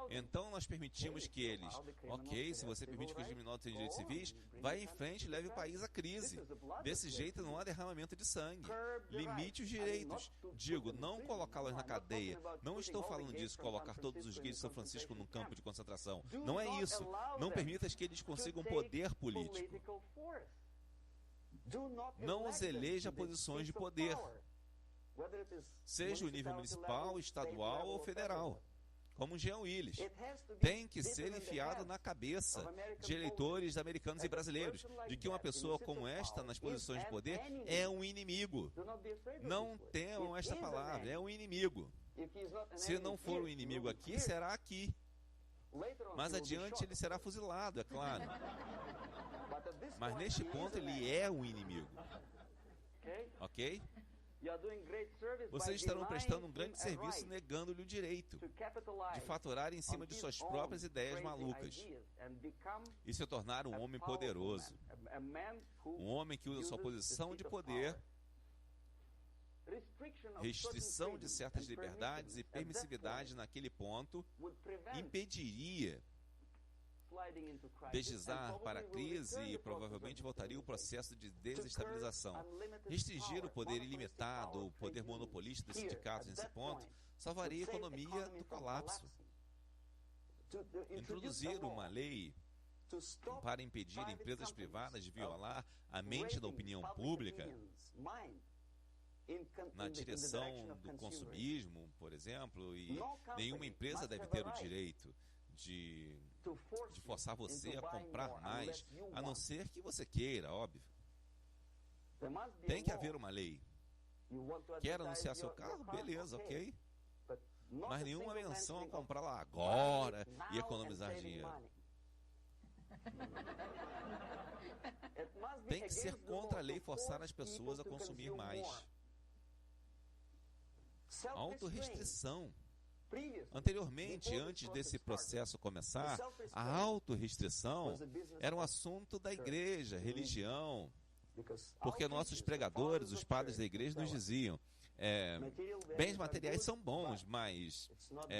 Então nós permitimos que eles, ok, se você permite que os criminosos tenham direitos civis, vai em frente e leve o país à crise. Desse jeito não há derramamento de sangue. Limite os direitos. Digo, não colocá-los na cadeia. Não estou falando disso, colocar todos os gays de São Francisco num campo de concentração. Não é isso. Não permitas que eles consigam poder político. Não os eleja a posições de poder, seja o nível municipal, estadual ou federal. Como Jean Willis, tem que ser enfiado na cabeça de eleitores americanos e brasileiros de que uma pessoa como esta, nas posições de poder, é um inimigo. Não temam esta palavra, é um inimigo. Se não for um inimigo aqui, será aqui. Mais adiante ele será fuzilado, é claro. Mas neste ponto ele é um inimigo. Ok? Vocês estarão prestando um grande serviço negando-lhe o direito de faturar em cima de suas próprias ideias malucas e se tornar um homem poderoso. Um homem que usa sua posição de poder, restrição de certas liberdades e permissividade naquele ponto impediria deslizar para a crise e provavelmente voltaria o processo de desestabilização. Restringir o poder ilimitado, o poder monopolista dos sindicatos nesse ponto, salvaria a economia do colapso. Introduzir uma lei para impedir empresas privadas de violar a mente da opinião pública na direção do consumismo, por exemplo, e nenhuma empresa deve ter o direito de forçar você a comprar mais, a não ser que você queira, óbvio. Tem que haver uma lei. Quer anunciar seu carro? Beleza, ok. Mas nenhuma menção a comprar lá agora e economizar dinheiro. Tem que ser contra a lei forçar as pessoas a consumir mais. Autorrestrição. Anteriormente, antes desse processo começar, a autorrestrição era um assunto da igreja, religião, porque nossos pregadores, os padres da igreja, nos diziam: bens materiais são bons, mas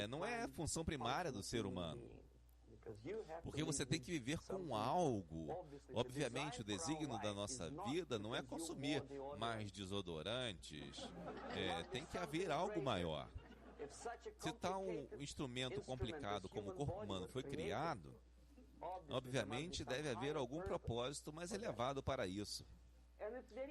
não é a função primária do ser humano. Porque você tem que viver com algo. Obviamente, o desígnio da nossa vida não é consumir mais desodorantes. Tem que haver algo maior. Se tal instrumento complicado como o corpo humano foi criado, obviamente deve haver algum propósito mais elevado para isso.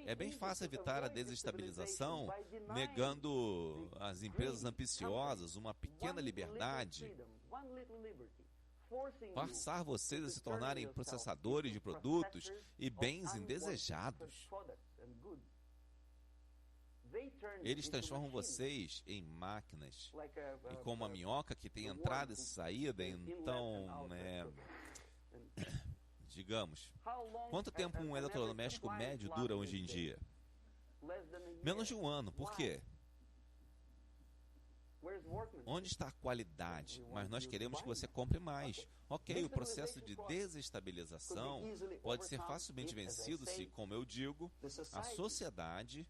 É bem fácil evitar a desestabilização negando às empresas ambiciosas uma pequena liberdade, forçar vocês a se tornarem processadores de produtos e bens indesejados. Eles transformam vocês em máquinas. E como uma minhoca que tem entrada e saída, então, digamos, quanto tempo um eletrodoméstico médio dura hoje em dia? Menos de um ano. Por quê? Onde está a qualidade? Mas nós queremos que você compre mais. Ok, o processo de desestabilização pode ser facilmente vencido se, como eu digo, a sociedade,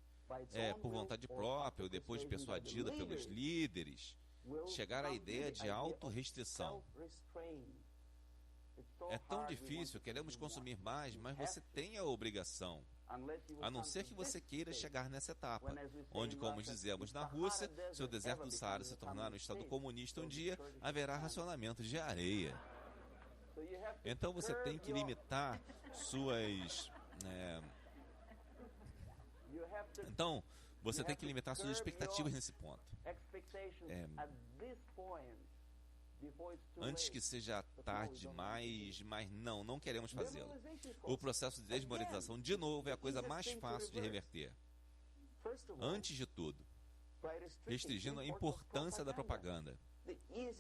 por vontade própria ou depois de persuadida pelos líderes, chegar à ideia de autorrestrição. É tão difícil, queremos consumir mais, mas você tem a obrigação. A não ser que você queira chegar nessa etapa, onde, como dizemos na Rússia, se o deserto do Saara se tornar um estado comunista um dia, haverá racionamento de areia. Então você tem que limitar suas... Então, você tem que limitar suas expectativas nesse ponto. Antes que seja tarde demais, mas não queremos fazê-lo. O processo de desmoralização, de novo, é a coisa mais fácil de reverter. Antes de tudo, restringindo a importância da propaganda.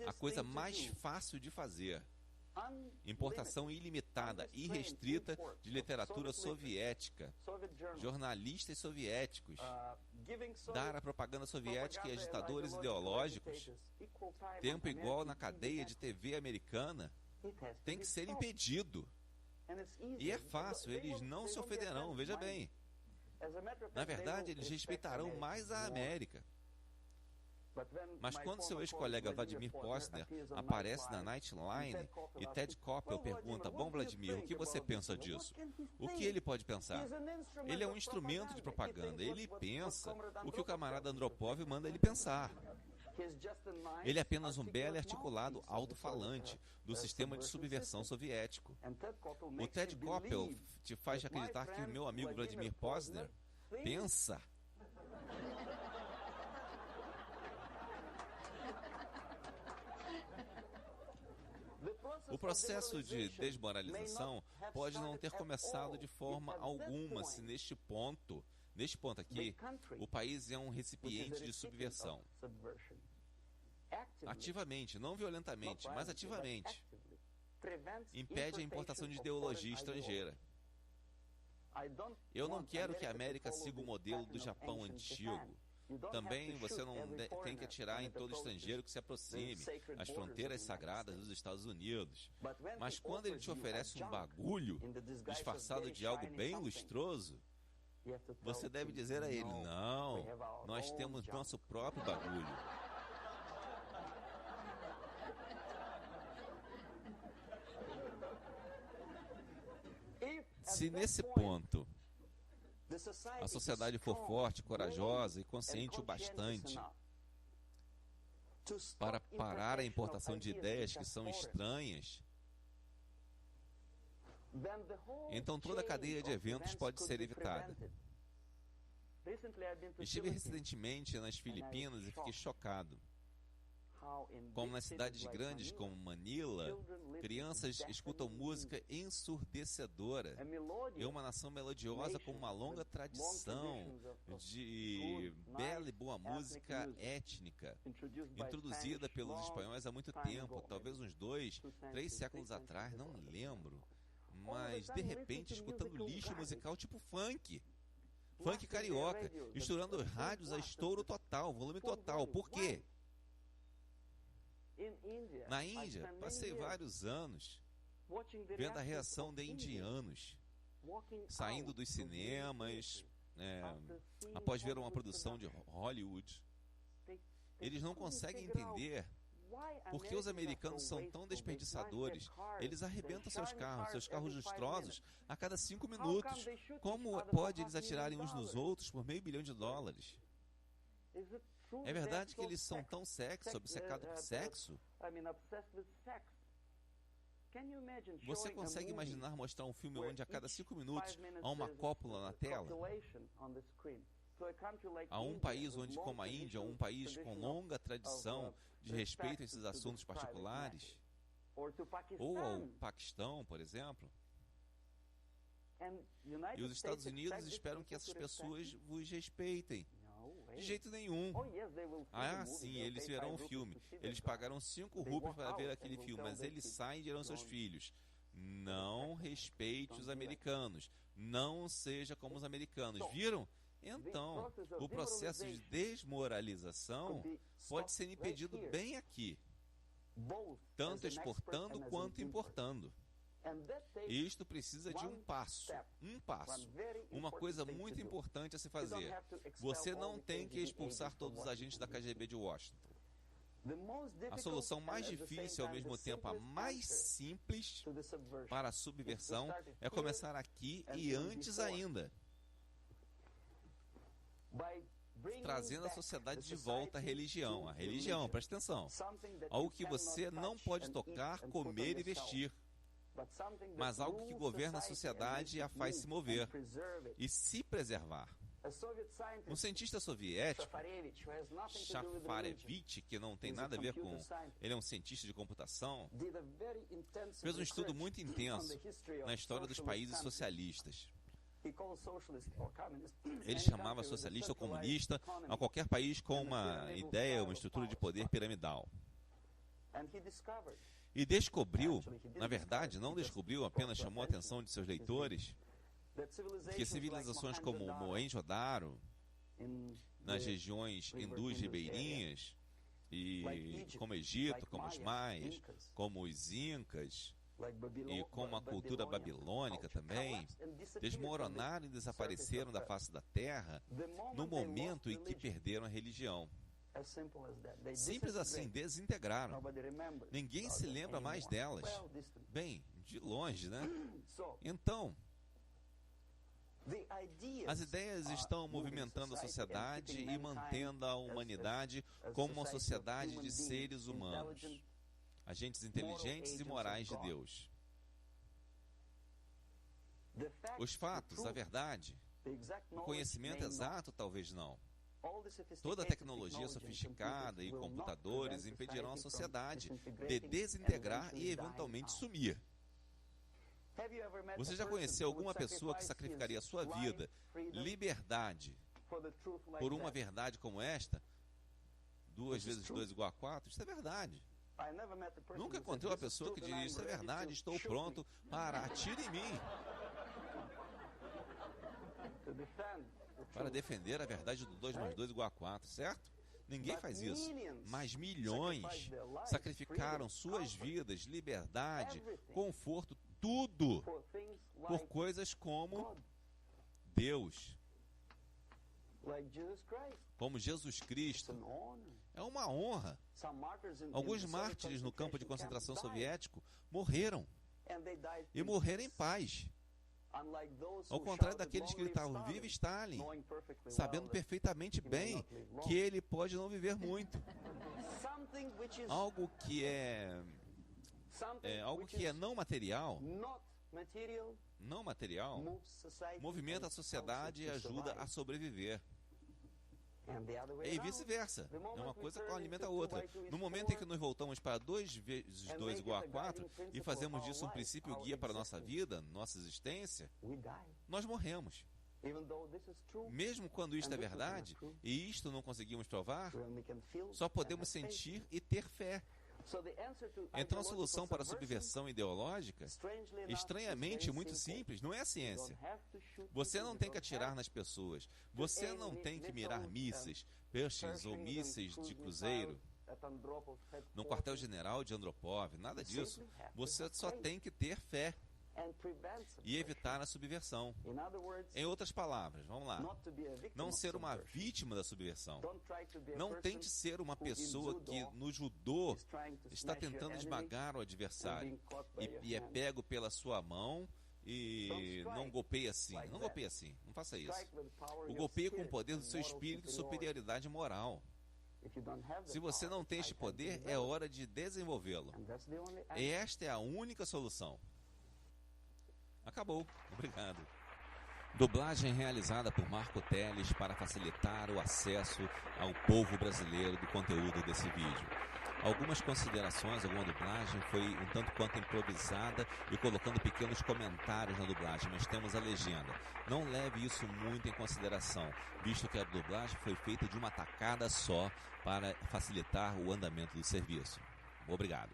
A coisa mais fácil de fazer. Importação ilimitada, irrestrita de literatura soviética, jornalistas soviéticos, dar à propaganda soviética e agitadores ideológicos tempo igual na cadeia de TV americana, tem que ser impedido. E é fácil, eles não se ofenderão, veja bem. Na verdade, eles respeitarão mais a América. Mas quando seu ex-colega Vladimir Posner aparece na Nightline e Ted Koppel pergunta: bom, Vladimir, o que você pensa disso? O que ele pode pensar? Ele é um instrumento de propaganda, ele pensa o que o camarada Andropov manda ele pensar. Ele é apenas um belo e articulado alto-falante do sistema de subversão soviético. O Ted Koppel te faz acreditar que o meu amigo Vladimir Posner pensa. O processo de desmoralização pode não ter começado de forma alguma se neste ponto aqui, o país é um recipiente de subversão. Ativamente, não violentamente, mas ativamente, impede a importação de ideologia estrangeira. Eu não quero que a América siga o modelo do Japão antigo. Também você não tem que atirar em todo estrangeiro que se aproxime às fronteiras sagradas dos Estados Unidos. Mas quando ele te oferece um bagulho disfarçado de algo bem lustroso, você deve dizer a ele: não, nós temos nosso próprio bagulho. Se nesse ponto a sociedade for forte, corajosa e consciente o bastante para parar a importação de ideias que são estranhas, então toda a cadeia de eventos pode ser evitada. Estive recentemente nas Filipinas e fiquei chocado. Como nas cidades grandes como Manila, crianças escutam música ensurdecedora. É uma nação melodiosa com uma longa tradição de bela e boa música étnica, introduzida pelos espanhóis há muito tempo, talvez uns 2, 3 séculos atrás, não lembro. Mas, de repente, escutando lixo musical tipo funk. Funk carioca, misturando rádios a estouro total, volume total. Por quê? Na Índia, passei vários anos vendo a reação de indianos saindo dos cinemas após ver uma produção de Hollywood. Eles não conseguem entender por que os americanos são tão desperdiçadores. Eles arrebentam seus carros lustrosos a cada 5 minutos. Como pode eles atirarem uns nos outros por $500 milhão? É verdade que eles são tão obcecados por sexo? Você consegue imaginar mostrar um filme onde a cada 5 minutos há uma cópula na tela? A um país onde, como a Índia, um país com longa tradição de respeito a esses assuntos particulares, ou ao Paquistão, por exemplo, e os Estados Unidos esperam que essas pessoas vos respeitem. De jeito nenhum. Ah, sim, eles verão o filme. Eles pagaram 5 rúpias para ver aquele filme, mas eles saem e dirão aos seus filhos: não respeite os americanos. Não seja como os americanos. Viram? Então, o processo de desmoralização pode ser impedido bem aqui, tanto exportando quanto importando. Isto precisa de um passo, uma coisa muito importante a se fazer. Você não tem que expulsar todos os agentes da KGB de Washington. A solução mais difícil e ao mesmo tempo a mais simples para a subversão é começar aqui e antes ainda, trazendo a sociedade de volta à religião. A religião, presta atenção, algo que você não pode tocar, comer e vestir, mas algo que governa a sociedade e a faz se mover e se preservar. Um cientista soviético, Shafarevich, que não tem nada a ver com... Ele é um cientista de computação, fez um estudo muito intenso na história dos países socialistas. Ele chamava socialista ou comunista a qualquer país com uma ideia, uma estrutura de poder piramidal. E descobriu, na verdade, não descobriu, apenas chamou a atenção de seus leitores, que civilizações como Mohenjo-Daro, nas regiões hindus ribeirinhas, e como Egito, como os Maias, como os Incas, e como a cultura babilônica também, desmoronaram e desapareceram da face da terra no momento em que perderam a religião. Simples assim, desintegraram. Ninguém se lembra mais delas. Bem, de longe, né? Então, as ideias estão movimentando a sociedade e mantendo a humanidade como uma sociedade de seres humanos, agentes inteligentes e morais de Deus. Os fatos, a verdade, o conhecimento exato, talvez não. Toda a tecnologia sofisticada e computadores impedirão a sociedade de desintegrar e eventualmente sumir. Você já conheceu alguma pessoa que sacrificaria a sua vida, liberdade, por uma verdade como esta? 2 vezes 2 igual a 4? Isso é verdade. Nunca encontrei uma pessoa que diria, isso é verdade, estou pronto para atire em mim. Para defender a verdade do 2 mais 2 igual a 4, certo? Ninguém faz isso. Mas milhões sacrificaram suas vidas, liberdade, conforto, tudo, por coisas como Deus, como Jesus Cristo. É uma honra. Alguns mártires no campo de concentração soviético morreram, e morreram em paz. Ao contrário daqueles que gritavam, viva Stalin, sabendo perfeitamente bem que ele pode não viver muito. Algo que é não material, movimenta a sociedade e ajuda a sobreviver. E vice-versa. É uma coisa que alimenta a outra. No momento em que nos voltamos para 2 vezes 2 igual a 4 e fazemos disso um princípio guia para a nossa vida, nossa existência, nós morremos. Mesmo quando isto é verdade, e isto não conseguimos provar, só podemos sentir e ter fé. Então a solução para a subversão ideológica, estranhamente muito simples, não é a ciência. Você não tem que atirar nas pessoas. Você não tem que mirar mísseis, Pershings ou mísseis de cruzeiro no quartel-general de Andropov, nada disso. Você só tem que ter fé e evitar a subversão. Em outras palavras, vamos lá, não ser uma vítima da subversão. Não tente ser uma pessoa que no judô está tentando esmagar o adversário e é pego pela sua mão e não golpeia assim. Não golpeia assim, não faça isso. O golpeia com o poder do seu espírito e superioridade moral. Se você não tem este poder, é hora de desenvolvê-lo. E esta é a única solução. Acabou. Obrigado. Dublagem realizada por Marco Teles para facilitar o acesso ao povo brasileiro do conteúdo desse vídeo. Algumas considerações, alguma dublagem foi um tanto quanto improvisada e colocando pequenos comentários na dublagem, mas temos a legenda. Não leve isso muito em consideração, visto que a dublagem foi feita de uma tacada só para facilitar o andamento do serviço. Obrigado.